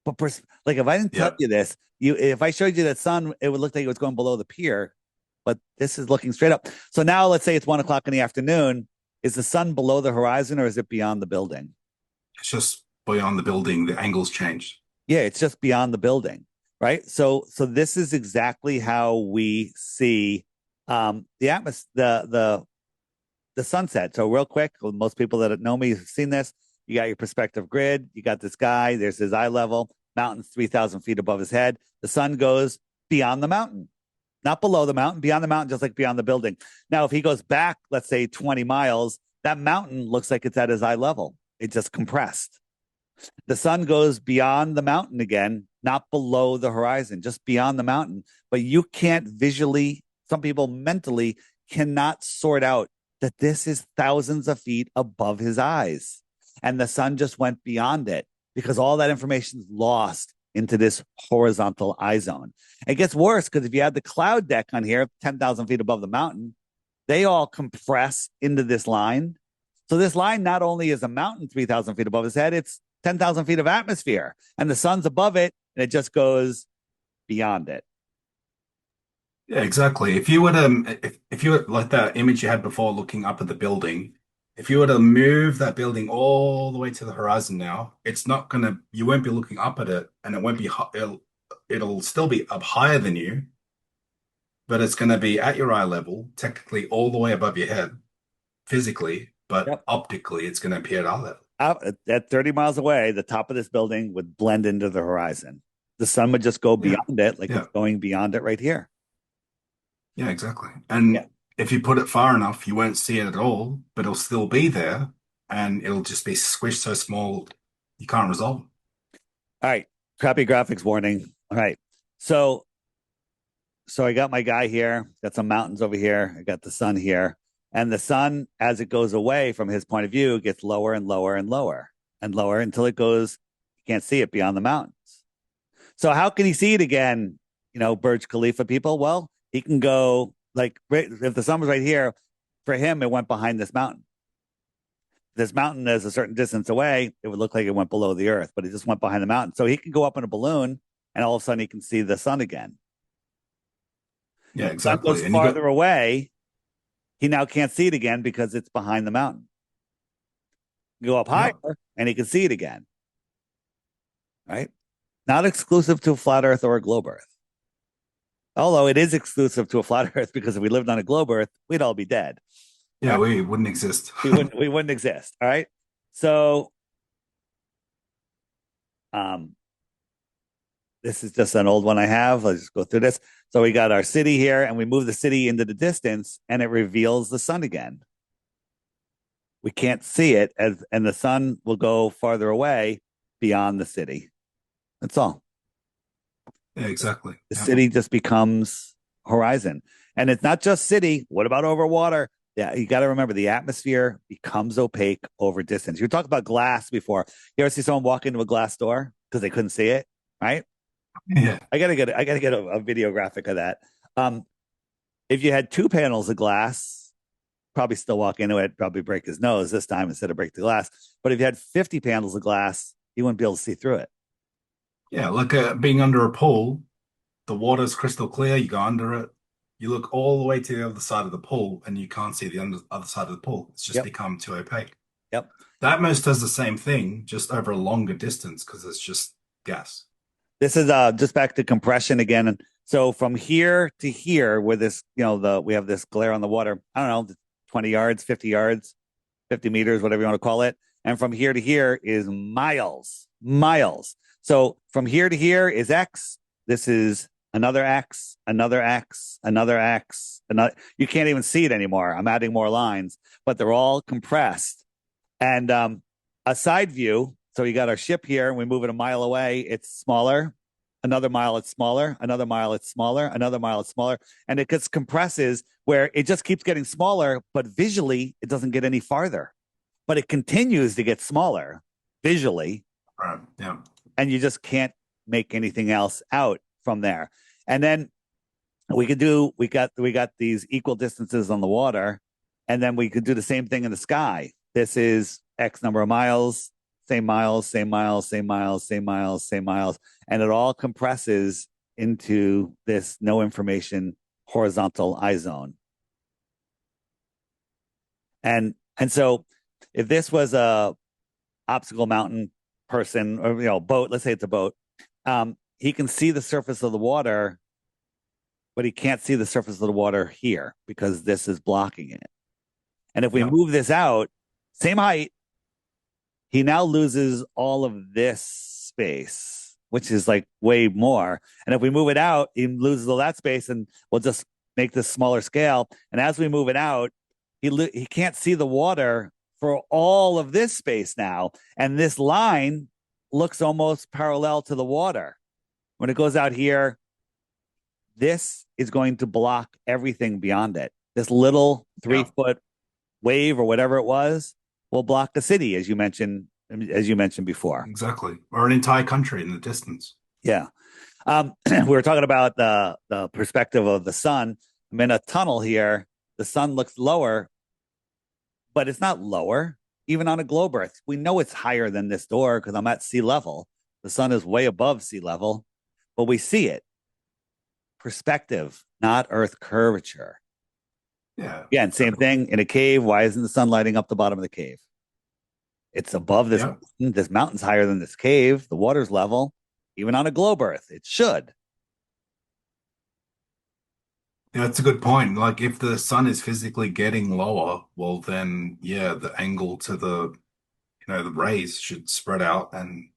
But like if I didn't tell Yeah. you this, if I showed you that sun, it would look like it was going below the pier, but this is looking straight up. So now let's say it's 1 o'clock in the afternoon. Is the sun below the horizon, or is it beyond the building? It's just beyond the building, the angles changed. Yeah, it's just beyond the building, right? So this is exactly how we see the atmosphere, the sunset. So real quick, most people that know me have seen this. You got your perspective grid. You got this guy. There's his eye level. Mountain's 3,000 feet above his head. The sun goes beyond the mountain, not below the mountain, beyond the mountain, just like beyond the building. Now, if he goes back, let's say 20 miles, that mountain looks like it's at his eye level. It just compressed. The sun goes beyond the mountain again, not below the horizon, just beyond the mountain. But you can't visually, some people mentally cannot sort out that this is thousands of feet above his eyes. And the sun just went beyond it because all that information is lost into this horizontal eye zone. It gets worse because if you have the cloud deck on here, 10,000 feet above the mountain, they all compress into this line. So this line not only is a mountain 3,000 feet above his head, it's 10,000 feet of atmosphere, and the sun's above it, and it just goes beyond it. Yeah, exactly. If you were to, if you were like that image you had before looking up at the building, if you were to move that building all the way to the horizon now, it's not gonna, you won't be looking up at it and it won't be, it'll still be up higher than you, but it's going to be at your eye level, technically all the way above your head, physically, but Yep. optically it's going to appear at eye level. Out at 30 miles away, the top of this building would blend into the horizon. The sun would just go Yeah. beyond it, like it's Yeah. going beyond it right here. Yeah, exactly. Yeah. And if you put it far enough, you won't see it at all, but it'll still be there and it'll just be squished so small you can't resolve it. All right. Crappy graphics warning. All right. So I got my guy here, got some mountains over here, I got the sun here. And the sun, as it goes away from his point of view, gets lower and lower and lower and lower until it goes, you can't see it beyond the mountains. So how can he see it again? Burj Khalifa people? Well, he can go like if the sun was right here, for him, it went behind this mountain. This mountain is a certain distance away, it would look like it went below the earth, but it just went behind the mountain. So he can go up in a balloon and all of a sudden he can see the sun again. Yeah, The sun goes exactly. And you got, farther away, he now can't see it again because it's behind the mountain. Go up higher yeah, and he can see it again. Right? Not exclusive to a flat earth or a globe earth. Although it is exclusive to a flat earth because if we lived on a globe earth, we'd all be dead. yeah, Right? we wouldn't exist. We wouldn't exist. All right. So um, this is just an old one I have. Let's just go through this. So we got our city here, and we move the city into the distance, and it reveals the sun again. We can't see it, and the sun will go farther away beyond the city. That's all. Yeah, exactly. The Yeah. city just becomes horizon. And it's not just city. What about over water? Yeah, you got to remember the atmosphere becomes opaque over distance. You talked about glass before. You ever see someone walk into a glass door because they couldn't see it, right? Yeah. I gotta get a video graphic of that. Um, if you had two panels of glass, probably still walk into it, probably break his nose this time instead of break the glass. But if you had 50 panels of glass, you wouldn't be able to see through it. Yeah, like being under a pool, the water's crystal clear, you go under it, you look all the way to the other side of the pool, and you can't see the other side of the pool. It's just Yep. become too opaque. Yep. That most does the same thing, just over a longer distance because it's just gas. This is just back to compression again. And so from here to here, where this, we have this glare on the water, I don't know, 20 yards, 50 yards, 50 meters, whatever you want to call it. And from here to here is miles, miles. So from here to here is X. This is another X, another X, another X, another. You can't even see it anymore. I'm adding more lines, but they're all compressed. And a side view. So you got our ship here, and we move it a mile away. It's smaller. Another mile, it's smaller. Another mile, it's smaller. Another mile, it's smaller. And it gets compresses where it just keeps getting smaller, but visually, it doesn't get any farther. But it continues to get smaller visually. Right. Yeah. And you just can't make anything else out from there. And then we got these equal distances on the water, and then we could do the same thing in the sky. This is X number of miles, same miles, same miles, same miles, same miles, same miles, and it all compresses into this no information horizontal eye zone. And so if this was a obstacle mountain person or boat, let's say it's a boat, he can see the surface of the water, but he can't see the surface of the water here because this is blocking it. And if we move this out, same height, he now loses all of this space, which is like way more. And if we move it out, he loses all that space, and we'll just make this smaller scale. And as we move it out, he can't see the water for all of this space now. And this line looks almost parallel to the water. When it goes out here, this is going to block everything beyond it. This little 3-foot wave or whatever it was will block the city, as you mentioned before. Exactly. Or an entire country in the distance. Yeah. We were talking about the perspective of the sun. I'm in a tunnel here. The sun looks lower, but it's not lower. Even on a globe Earth, we know it's higher than this door because I'm at sea level. The sun is way above sea level, but we see it. Perspective, not Earth curvature. Yeah. Again, same thing in a cave. Why isn't the sun lighting up the bottom of the cave? It's above this mountain. This mountain's higher than this cave. The water's level. Even on a globe Earth, it should. Yeah, that's a good point. Like if the sun is physically getting lower, well then the angle to the rays should spread out and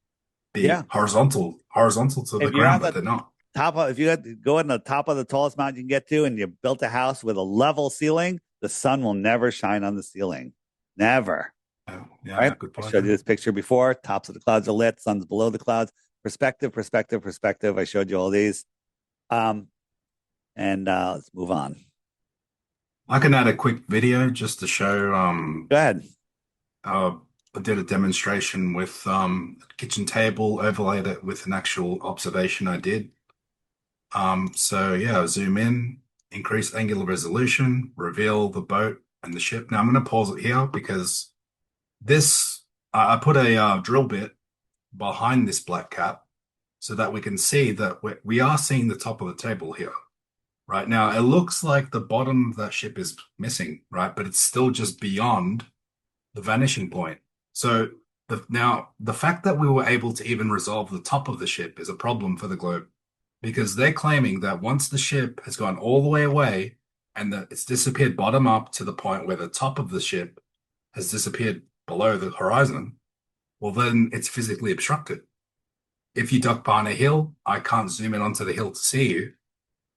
be horizontal to the ground, but they're not. If you go on the top of the tallest mountain you can get to, and you built a house with a level ceiling, the sun will never shine on the ceiling. Never. Oh, yeah, right? Good point. I showed you this picture before. Tops of the clouds are lit, sun's below the clouds. Perspective, perspective, perspective. I showed you all these. And let's move on. I can add a quick video just to show. Go ahead. I did a demonstration with a kitchen table, overlaid it with an actual observation I did. I'll zoom in, increase angular resolution, reveal the boat and the ship. Now I'm going to pause it here because I put a drill bit behind this black cap so that we can see that we are seeing the top of the table here. Right now, it looks like the bottom of that ship is missing, right? But it's still just beyond the vanishing point. So the fact that we were able to even resolve the top of the ship is a problem for the globe because they're claiming that once the ship has gone all the way away and that it's disappeared bottom up to the point where the top of the ship has disappeared below the horizon, well, then it's physically obstructed. If you duck behind a hill, I can't zoom in onto the hill to see you.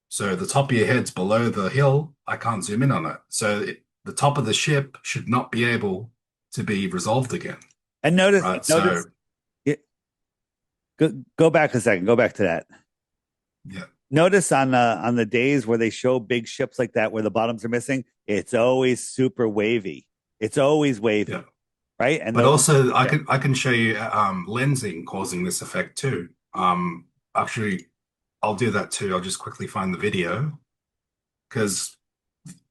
So the top of your head's below the hill, I can't zoom in on it. So the top of the ship should not be able to be resolved again, And right? notice, So go back a second. Go back to that. yeah, Notice on the days where they show big ships like that where the bottoms are missing, it's always super wavy. It's always wavy, yeah. right? And But those, also, yeah. I can show you lensing causing this effect too. Actually, I'll do that too. I'll just quickly find the video because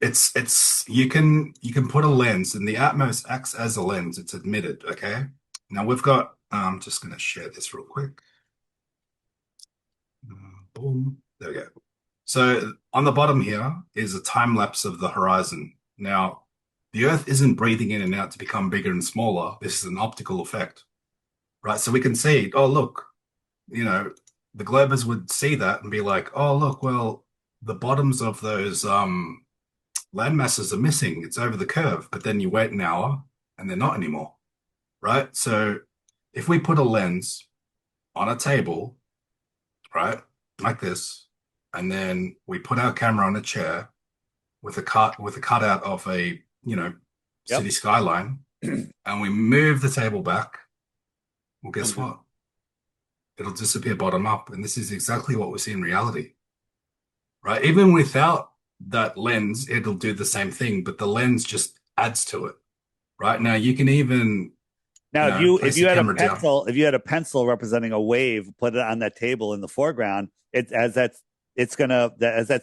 it's you can put a lens and the Atmos acts as a lens. It's admitted. Okay. Now we've got. I'm just going to share this real quick. Boom. There we go. So on the bottom here is a time lapse of the horizon. Now, the Earth isn't breathing in and out to become bigger and smaller. This is an optical effect, right? So we can see, oh, look, you know, the Globers would see that and be like, oh, look, well, the bottoms of those land masses are missing. It's over the curve. But then you wait an hour and they're not anymore, right? So if we put a lens on a table, right, like this, and then we put our camera on a chair with a cutout of a, you know, Yep. city skyline, and we move the table back, well, guess what? It'll disappear bottom up. And this is exactly what we see in reality, right? Even without that lens, it'll do the same thing, but the lens just adds to it, right? Now you can even, Now, you know, if place you the had a camera down. pencil, if you had a pencil representing a wave, put it on that table in the foreground, as that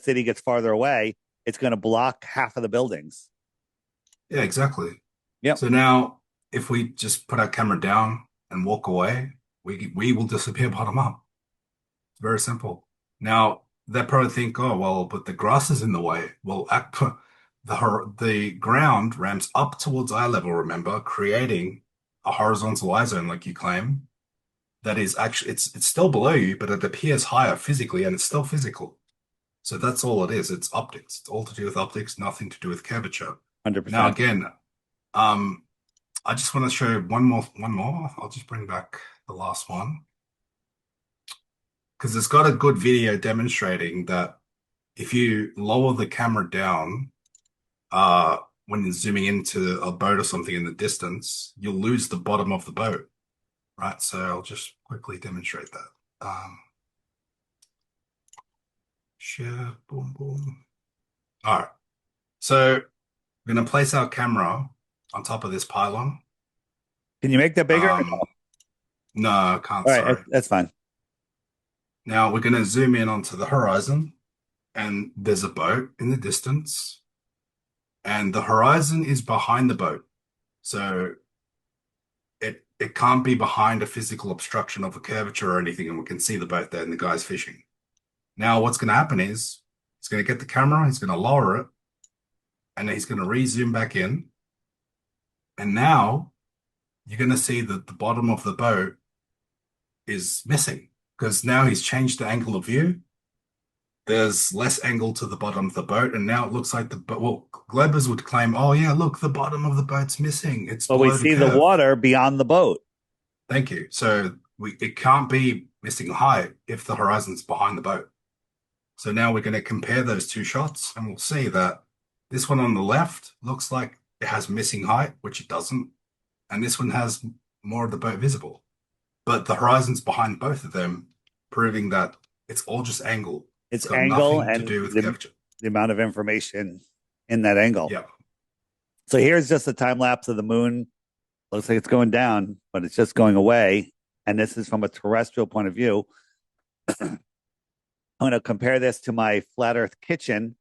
city gets farther away, it's gonna block half of the buildings. Yeah, exactly. Yep. So now if we just put our camera down and walk away, we will disappear bottom up. It's very simple. Now, they probably think, oh, well, but the grass is in the way. Well, the ground ramps up towards eye level, remember, creating a horizontal eye zone, like you claim. That is actually, it's still below you, but it appears higher physically, and it's still physical. So that's all it is. It's optics. It's all to do with optics, nothing to do with curvature. Now, 100%. again, I just want to show one more. I'll just bring back the last one because it's got a good video demonstrating that if you lower the camera down, when you're zooming into a boat or something in the distance, you'll lose the bottom of the boat, right? So I'll just quickly demonstrate that. Share, boom, boom. All right. So we're going to place our camera on top of this pylon. Can you make that bigger? No, I can't, All right, sorry. that's fine. Now we're going to zoom in onto the horizon, and there's a boat in the distance, and the horizon is behind the boat. So it can't be behind a physical obstruction of a curvature or anything, and we can see the boat there and the guy's fishing. Now what's going to happen is he's going to get the camera, he's going to lower it, and then he's going to re-zoom back in. And now you're going to see that the bottom of the boat is missing because now he's changed the angle of view. There's less angle to the bottom of the boat, and now it looks like the boat. Well, Globers would claim, "Oh yeah, look, the bottom of the boat's missing. It's But we below the see the curve." water beyond the boat. Thank you. So it can't be missing height if the horizon's behind the boat. So now we're going to compare those two shots, and we'll see that this one on the left looks like it has missing height, which it doesn't, and this one has more of the boat visible. But the horizon's behind both of them, proving that it's all just angle. It's It's got angle nothing to and do with curvature. the amount of information in that angle. Yeah. So here's just a time lapse of the moon. Looks like it's going down, but it's just going away. And this is from a terrestrial point of view. I'm going to compare this to my flat Earth kitchen.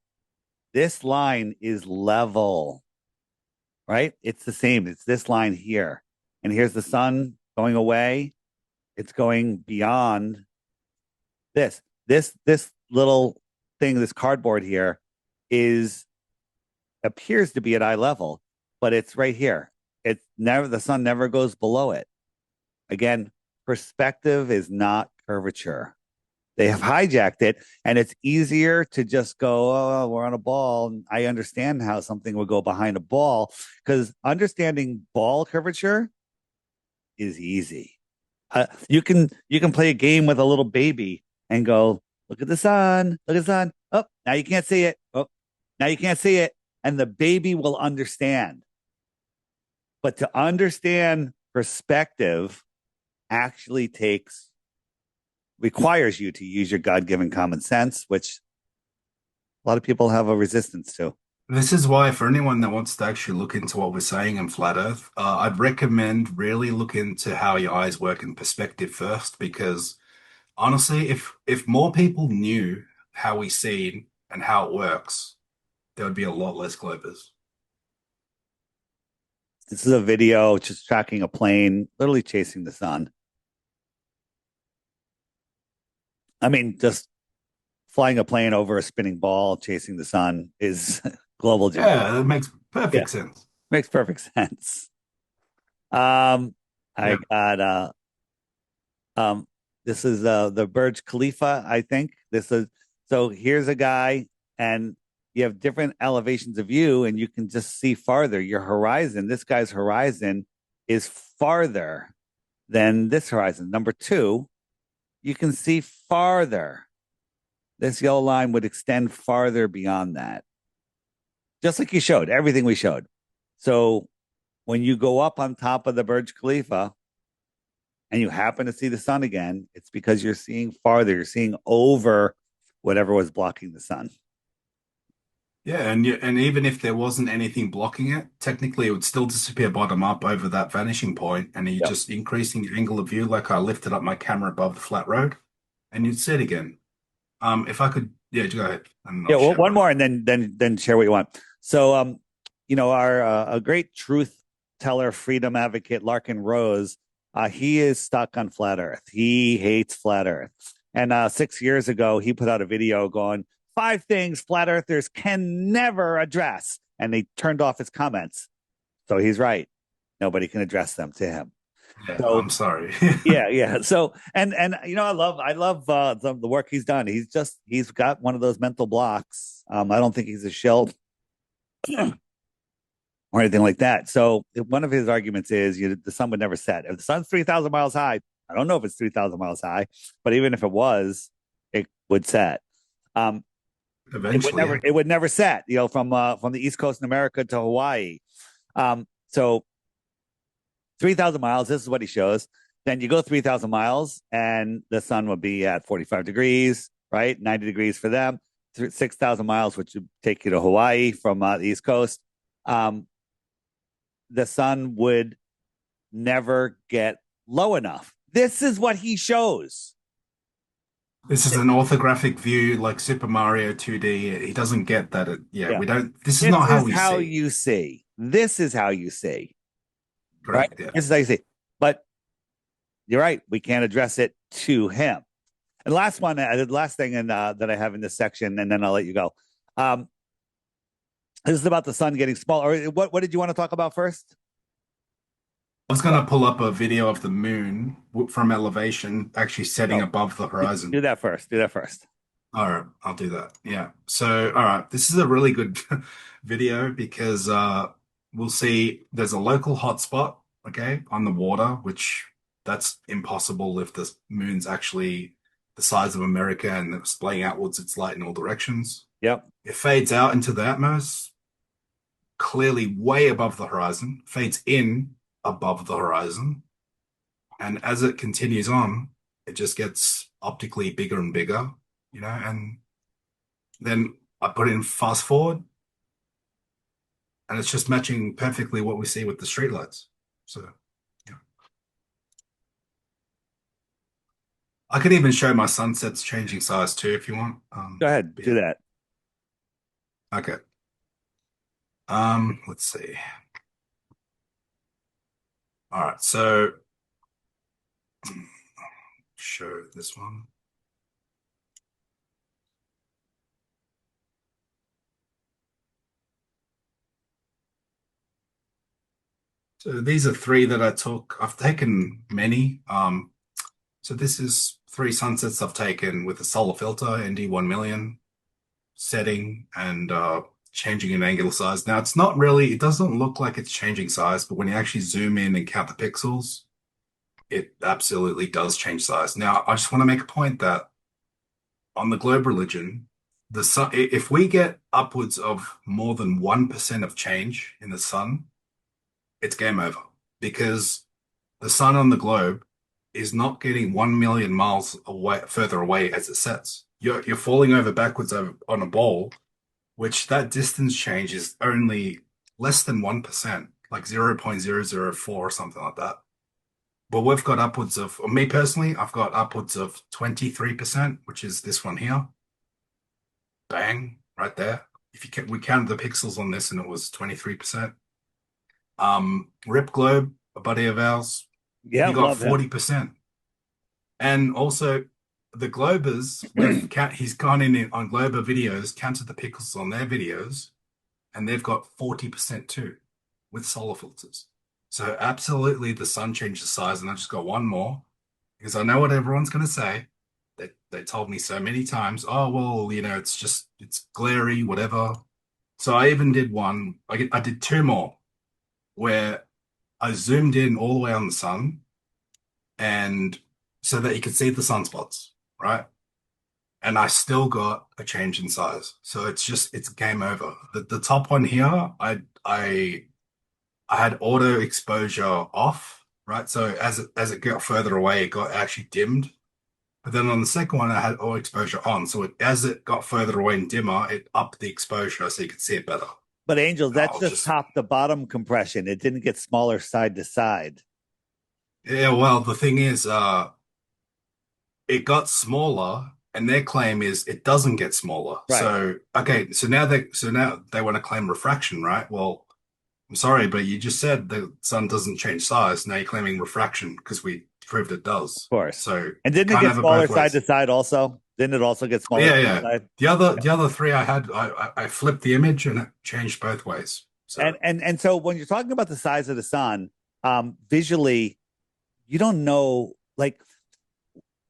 This line is level, right? It's the same. It's this line here. And here's the sun going away. It's going beyond this. This little thing, this cardboard here, is appears to be at eye level, but it's right here. It's never, the sun never goes below it. Again, perspective is not curvature. They have hijacked it, and it's easier to just go, oh, we're on a ball. And I understand how something would go behind a ball because understanding ball curvature is easy. You can play a game with a little baby and go, look at the sun, look at the sun. Oh, now you can't see it. Oh, now you can't see it, and the baby will understand. But to understand perspective actually requires you to use your God-given common sense, which a lot of people have a resistance to. This is why, for anyone that wants to actually look into what we're saying in Flat Earth, I'd recommend really look into how your eyes work in perspective first, because honestly, if more people knew how we see and how it works, there would be a lot less globers. This is a video just tracking a plane, literally chasing the sun. I mean, just flying a plane over a spinning ball, chasing the sun is global jet. Yeah, that makes Yeah, perfect sense. makes perfect sense. Um, I Yeah. got um, this is the Burj Khalifa, I think. This is so here's a guy, and you have different elevations of you, and you can just see farther. Your horizon, this guy's horizon is farther than this horizon. Number two, you can see farther. This yellow line would extend farther beyond that, just like you showed, everything we showed. So when you go up on top of the Burj Khalifa and you happen to see the sun again, it's because you're seeing farther. You're seeing over whatever was blocking the sun. Yeah, and even if there wasn't anything blocking it, technically it would still disappear bottom up over that vanishing point, and you're Yep. just increasing the angle of view. Like I lifted up my camera above the flat road, and you'd see it again. If I could, yeah, go ahead, and Yeah. I'll Well, share one mine. more, and then share what you want. So, our a great truth teller, freedom advocate, Larkin Rose, he is stuck on flat Earth. He hates flat Earth. And 6 years ago, he put out a video going, five things flat earthers can never address. And they turned off his comments. So he's right. Nobody can address them to him. Yeah, So I'm sorry. yeah, yeah. So and I love the work he's done. He's got one of those mental blocks. I don't think he's a shell or anything like that. So one of his arguments is the sun would never set. If the sun's 3,000 miles high, I don't know if it's 3,000 miles high, but even if it was, it would set. Um, it would Eventually, never yeah. it would never set. From the East Coast in America to Hawaii. So 3,000 miles. This is what he shows. Then you go 3,000 miles, and the sun would be at 45 degrees, right? 90 degrees for them. 6,000 miles, which would take you to Hawaii from the East Coast. Um, the sun would never get low enough. This is what he shows. This is an orthographic view like Super Mario 2D. He doesn't get that. Yeah, Yeah. we don't. This is This not how is we how see. you see. This is how you see, right? Correct. Yeah. This is how you see. But you're right. We can't address it to him. And the last thing that I have in this section, and then I'll let you go. Um, this is about the sun getting smaller. What did you want to talk about first? I was gonna pull up a video of the moon from elevation, actually setting No, above the do horizon. that first. Do that first. All right, I'll do that. Yeah. So, all right, this is a really good video because we'll see there's a local hotspot, okay, on the water, which that's impossible if the moon's actually the size of America and it's splaying outwards its light in all directions. Yep. It fades out into the atmosphere, clearly way above the horizon, fades in above the horizon, and as it continues on, it just gets optically bigger and bigger, and then I put in fast forward, and it's just matching perfectly what we see with the streetlights. So, yeah. I could even show my sunsets changing size too if you want. Go ahead. But Do yeah. that. Okay. Let's see. All right. So, show this one. So these are three that I took. I've taken many. So this is three sunsets I've taken with a solar filter, ND 1 million setting, and changing in angular size. Now it's not really, it doesn't look like it's changing size, but when you actually zoom in and count the pixels, it absolutely does change size. Now I just want to make a point that on the globe religion, the sun, if we get upwards of more than 1% of change in the sun, it's game over because the sun on the globe is not getting 1 million miles away, further away as it sets. You're falling over backwards over, on a ball, which that distance change is only less than 1%, like 0.004 or something like that. But we've got upwards of, or me personally, I've got upwards of 23%, which is this one here. Bang, right there. If you can, we counted the pixels on this and it was 23%. Rip Globe, a buddy of ours, Yeah, he got love him. 40%. And also the Globers, he's gone in on Glober videos, counted the pixels on their videos, and they've got 40% too with solar filters. So absolutely the sun changes size, and I just got one more because I know what everyone's going to say. They told me so many times, oh, well, it's glary, whatever. So I even did one, I did two more where I zoomed in all the way on the sun and so that you could see the sunspots, right? And I still got a change in size. So it's game over. The top one here, I had auto exposure off, right? So as it got further away, it got actually dimmed. But then on the second one, I had auto exposure on. So as it got further away and dimmer, it upped the exposure so you could see it better. But Angels, And I that's was just just, top to bottom compression. It didn't get smaller side to side. yeah, well, the thing is, it got smaller, and their claim is it doesn't get smaller. Right. So okay, so now they want to claim refraction, right? Well, I'm sorry, but you just said the sun doesn't change size. Now you're claiming refraction because we proved it does. Of course. So And you didn't it can't get have it smaller both side to ways. side also? Didn't it also get smaller Yeah, side to yeah. side? The other three I had, I flipped the image and it changed both ways. So And so when you're talking about the size of the sun, visually, you don't know like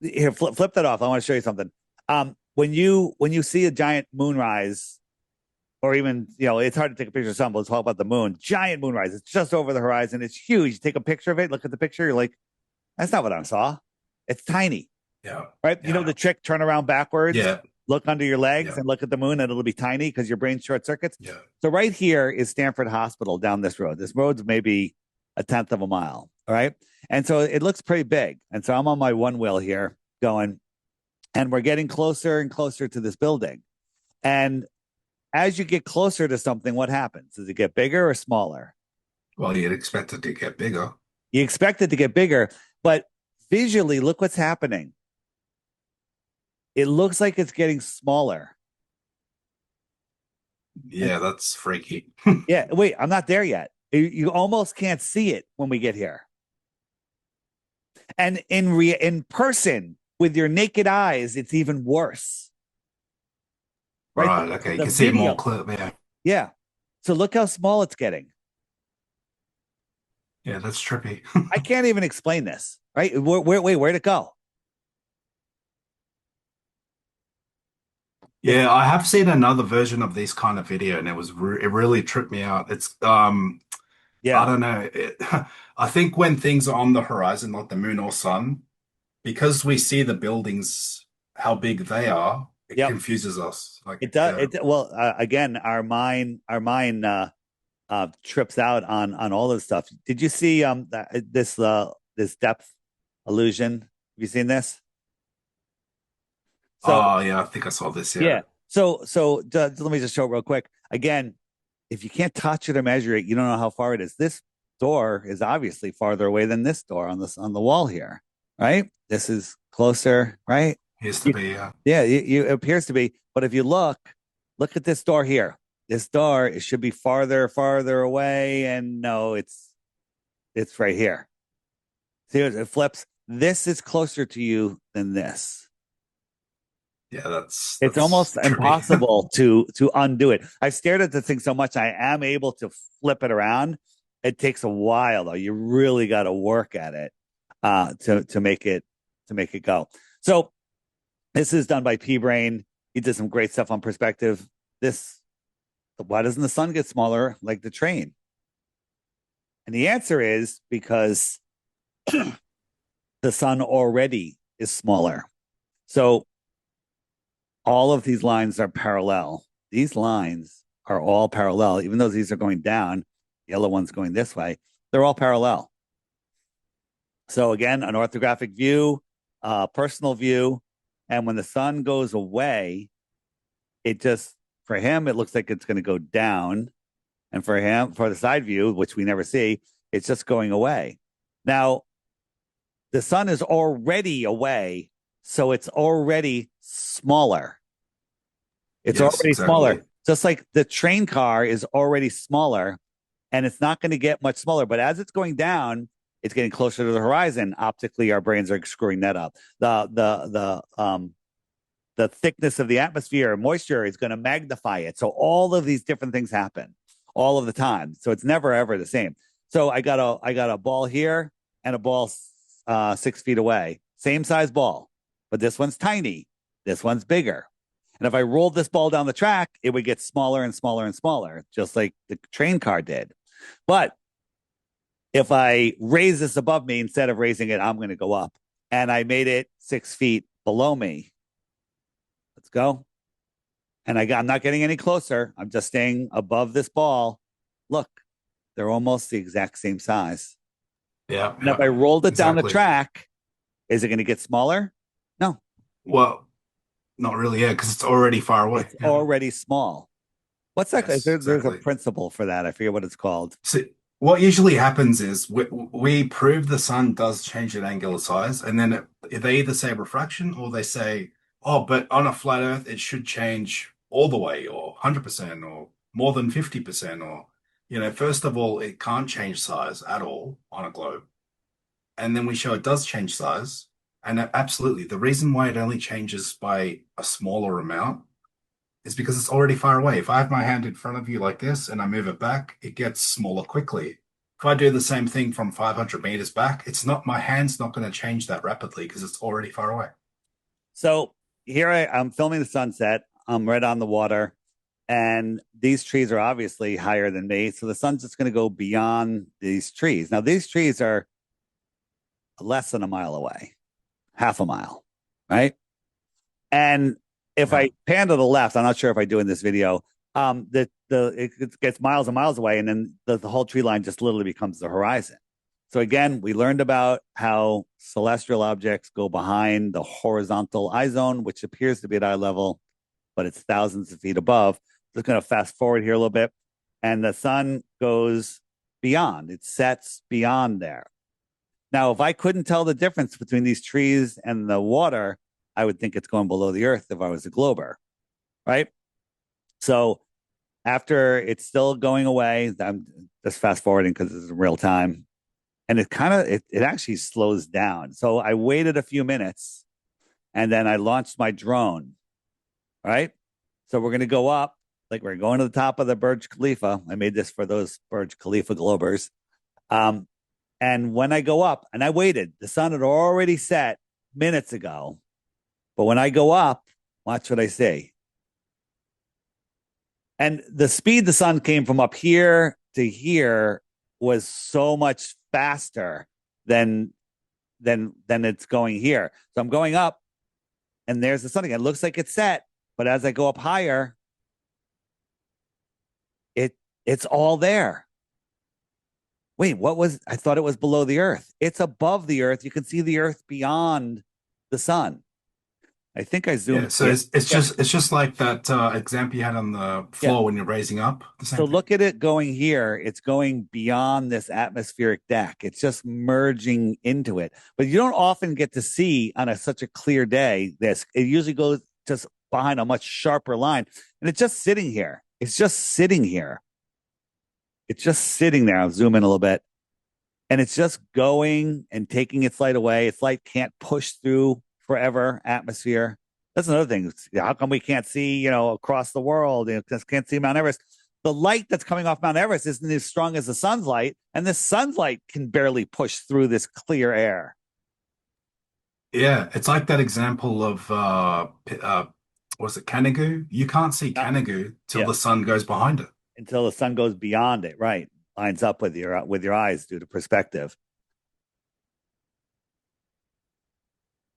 here, flip that off. I want to show you something. When you see a giant moonrise, or even it's hard to take a picture of sun, but let's talk about the moon. Giant moonrise. It's just over the horizon. It's huge. You take a picture of it, look at the picture, you're like, that's not what I saw. It's tiny. yeah, Right? You know yeah, the trick, turn around backwards, yeah, look under your legs yeah, and look at the moon, and it'll be tiny because your brain short circuits. yeah. So right here is Stanford Hospital down this road. This road's maybe a tenth of a mile. All right. And so it looks pretty big. And so I'm on my one wheel here going, and we're getting closer and closer to this building. And as you get closer to something, what happens? Does it get bigger or smaller? Well, you'd expect it to get bigger. You expect it to get bigger, but visually, look what's happening. It looks like it's getting smaller. And Yeah, that's freaky. yeah, wait, I'm not there yet. You almost can't see it when we get here. And in person with your naked eyes, it's even worse. Right? Right. Okay. You The can see it more video. clear. Yeah. Yeah. So look how small it's getting. Yeah, that's trippy. I can't even explain this. Right? Where'd it go? Yeah, I have seen another version of this kind of video, and it really tripped me out. It's I Yeah. don't know. I think when things are on the horizon, like the moon or sun, because we see the buildings, how big they are, it Yep. confuses us. Like, It does. It well again, our mind trips out on all this stuff. Did you see this depth illusion? Have you seen this? So oh yeah, I think I saw this. yeah. Yeah. Let me just show real quick. Again, if you can't touch it or measure it, you don't know how far it is. This door is obviously farther away than this door on the wall here, right? This is closer, right? Used to You- be. yeah, it appears to be. But if you look at this door here. This door, it should be farther away, and no, it's right here. See, it flips. This is closer to you than this. Yeah, that's It's that's almost trippy. impossible to undo it. I've stared at the thing so much I am able to flip it around. It takes a while though. You really got to work at it to to make it go. So this is done by P-Brain. He did some great stuff on perspective. Why doesn't the sun get smaller like the train? And the answer is because the sun already is smaller. So all of these lines are parallel. These lines are all parallel, even though these are going down, the yellow one's going this way, they're all parallel. So again, an orthographic view, personal view, and when the sun goes away, for him, it looks like it's going to go down. And for him, for the side view, which we never see, it's just going away. Now, the sun is already away, so it's already smaller. It's already smaller. Just like the train car is already smaller, and it's not going to get much smaller. But as it's going down, it's getting closer to the horizon. Optically, our brains are screwing that up. The thickness of the atmosphere, moisture is going to magnify it. So all of these different things happen all of the time. So it's never ever the same. So I got a ball here and a ball 6 feet away, same size ball, but this one's tiny. This one's bigger. And if I rolled this ball down the track, it would get smaller and smaller and smaller, just like the train car did. But if I raise this above me, instead of raising it, I'm going to go up. And I made it 6 feet below me. Let's go. And I'm not getting any closer. I'm just staying above this ball. Look, they're almost the exact same size. Yeah. And if I rolled it down the track, is it going to get smaller? No. Well, not really, yeah, because it's already far away. It's already small. What's that? Yes, there's a principle for that. I forget what it's called. So what usually happens is we prove the sun does change in angular size, and then they either say refraction or they say, oh, but on a flat Earth, it should change all the way, or 100%, or more than 50%, or, first of all, it can't change size at all on a globe. And then we show it does change size. And absolutely, the reason why it only changes by a smaller amount is because it's already far away. If I have my hand in front of you like this and I move it back, it gets smaller quickly. If I do the same thing from 500 meters back, my hand's not going to change that rapidly because it's already far away. So here I'm filming the sunset. I'm right on the water, and these trees are obviously higher than me. So the sun's just going to go beyond these trees. Now, these trees are less than a mile away. Half a mile, right? And if I pan to the left, I'm not sure if I do in this video, it gets miles and miles away, and then the whole tree line just literally becomes the horizon. So again, we learned about how celestial objects go behind the horizontal eye zone, which appears to be at eye level, but it's thousands of feet above. Just going to fast forward here a little bit, and the sun goes beyond. It sets beyond there. Now, if I couldn't tell the difference between these trees and the water, I would think it's going below the earth if I was a glober, right? So after it's still going away, I'm just fast forwarding because it's real time. And it actually slows down. So I waited a few minutes and then I launched my drone, right? So we're going to go up, like we're going to the top of the Burj Khalifa. I made this for those Burj Khalifa globers. And when I go up, and I waited, the sun had already set minutes ago. But when I go up, watch what I see. And the speed the sun came from up here to here was so much faster than it's going here. So I'm going up, and there's the sun again. It looks like it's set, but as I go up higher, it's all there. Wait, I thought it was below the earth. It's above the earth. You can see the earth beyond the sun. I think I zoomed. Yeah, so it's just like that example you had on the floor when you're raising up. So look at it going here. It's going beyond this atmospheric deck. It's just merging into it. But you don't often get to see on such a clear day this. It usually goes just behind a much sharper line. And it's just sitting here. It's just sitting here. It's just sitting there. I'll zoom in a little bit. And it's just going and taking its light away. Its light can't push through forever atmosphere. That's another thing. How come we can't see, across the world? Just can't see Mount Everest. The light that's coming off Mount Everest isn't as strong as the sun's light. And the sun's light can barely push through this clear air. Yeah, it's like that example of was it Canigou? You can't see Yeah. Canigou till Yeah. the sun goes behind it. Until the sun goes beyond it, right? Lines up with your eyes due to perspective.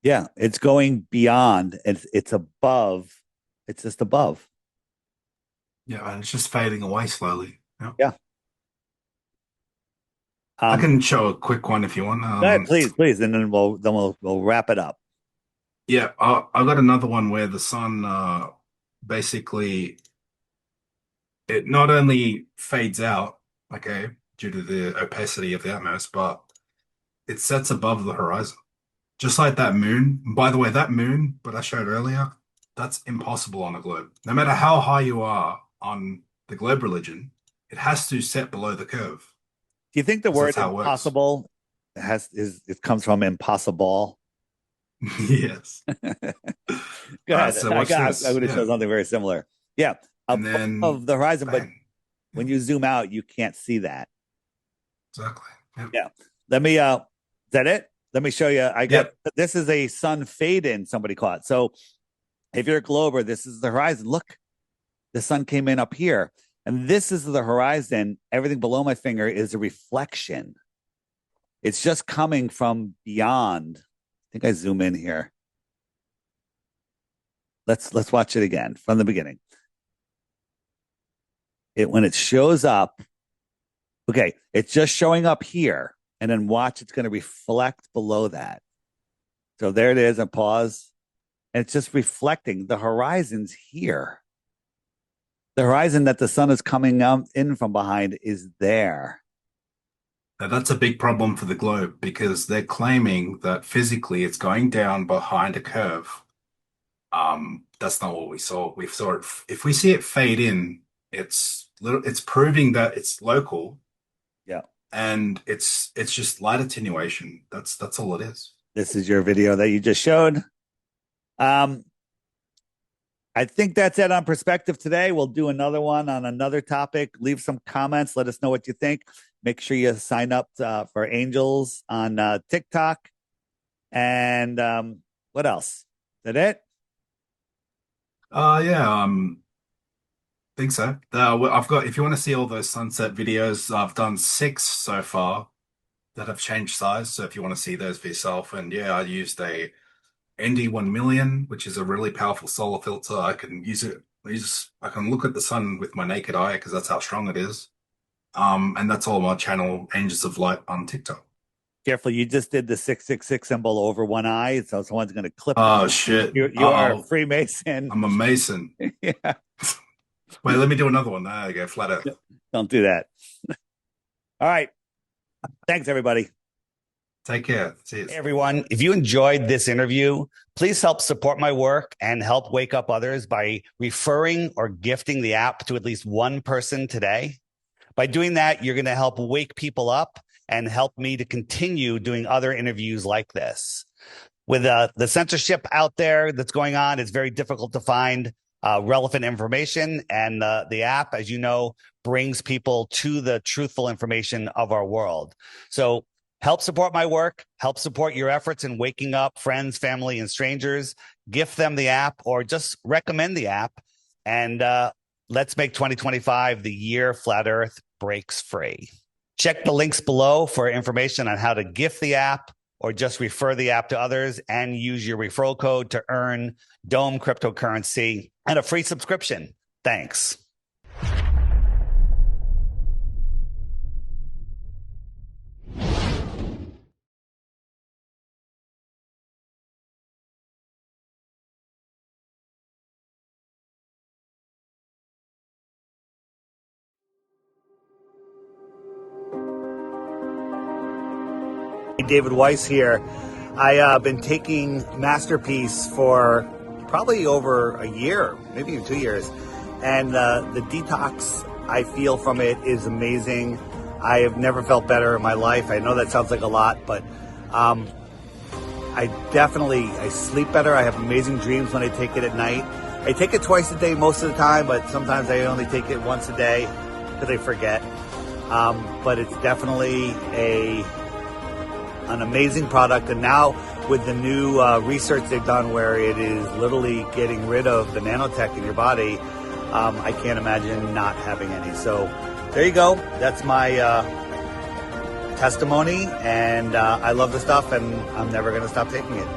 Yeah, it's going beyond. It's above. It's just above. Yeah, and it's just fading away slowly. Yeah. Yeah. I Um, can show a quick one if you want. Go ahead, please, please, and then we'll wrap it up. Yeah, I got another one where the sun basically it not only fades out, okay, due to the opacity of the atmosphere, but it sets above the horizon. Just like that moon. By the way, that moon, but I showed earlier, that's impossible on a globe. No matter how high you are on the globe religion, it has to set below the curve Do you think the because word that's how it works. impossible it comes from impossible? Yes. Go ahead. So watch I this. would have Yeah. shown something very similar. Yeah, And above then the horizon, but bang. Yeah, when you zoom out, you can't see that. exactly. Yep. Yeah. Let me is that it? Let me show you. I got Yep. this is a sun fade in somebody caught. So if you're a glober, this is the horizon. Look, the sun came in up here. And this is the horizon. Everything below my finger is a reflection. It's just coming from beyond. I think I zoom in here. Let's watch it again from the beginning. When it shows up, okay, it's just showing up here, and then watch, it's going to reflect below that. So there it is, and pause. And it's just reflecting. The horizon's here. The horizon that the sun is coming in from behind is there. Now, that's a big problem for the globe because they're claiming that physically it's going down behind a curve. That's not what we saw. We saw it. If we see it fade in, it's proving that it's local Yeah. and it's just light attenuation. That's all it is. This is your video that you just showed. Um, I think that's it on perspective today. We'll do another one on another topic. Leave some comments. Let us know what you think. Make sure you sign up for Angels on TikTok. And what else? Is that it? Yeah, think so. I've got, if you want to see all those sunset videos, I've done 6 so far that have changed size. So if you want to see those for yourself, and yeah, I used a ND 1 million, which is a really powerful solar filter. I can use it. I can look at the sun with my naked eye because that's how strong it is. And that's all my channel, Angels of Light on TikTok. Careful, you just did the 666 symbol over one eye, so someone's going to clip it. Oh shit! You are a Freemason. I'm a Mason. Yeah. Wait, let me do another one. There you go, flat Earth. Don't do that. All right. Thanks, everybody. Take care. See you. Hey, everyone. If you enjoyed this interview, please help support my work and help wake up others by referring or gifting the app to at least one person today. By doing that, you're going to help wake people up and help me to continue doing other interviews like this. With the censorship out there that's going on, it's very difficult to find relevant information. And the app, as you know, brings people to the truthful information of our world. So help support my work, help support your efforts in waking up friends, family, and strangers. Gift them the app or just recommend the app. And let's make 2025 the year Flat Earth breaks free. Check the links below for information on how to gift the app or just refer the app to others and use your referral code to earn Dome cryptocurrency and a free subscription. Thanks. David Weiss here. I've been taking Masterpiece for probably over a year, maybe even 2 years. And the detox I feel from it is amazing. I have never felt better in my life. I know that sounds like a lot, but I sleep better. I have amazing dreams when I take it at night. I take it twice a day most of the time, but sometimes I only take it once a day because I forget. But it's definitely an amazing product. And now with the new research they've done where it is literally getting rid of the nanotech in your body, I can't imagine not having any. So there you go. That's my testimony, and I love the stuff, and I'm never going to stop taking it.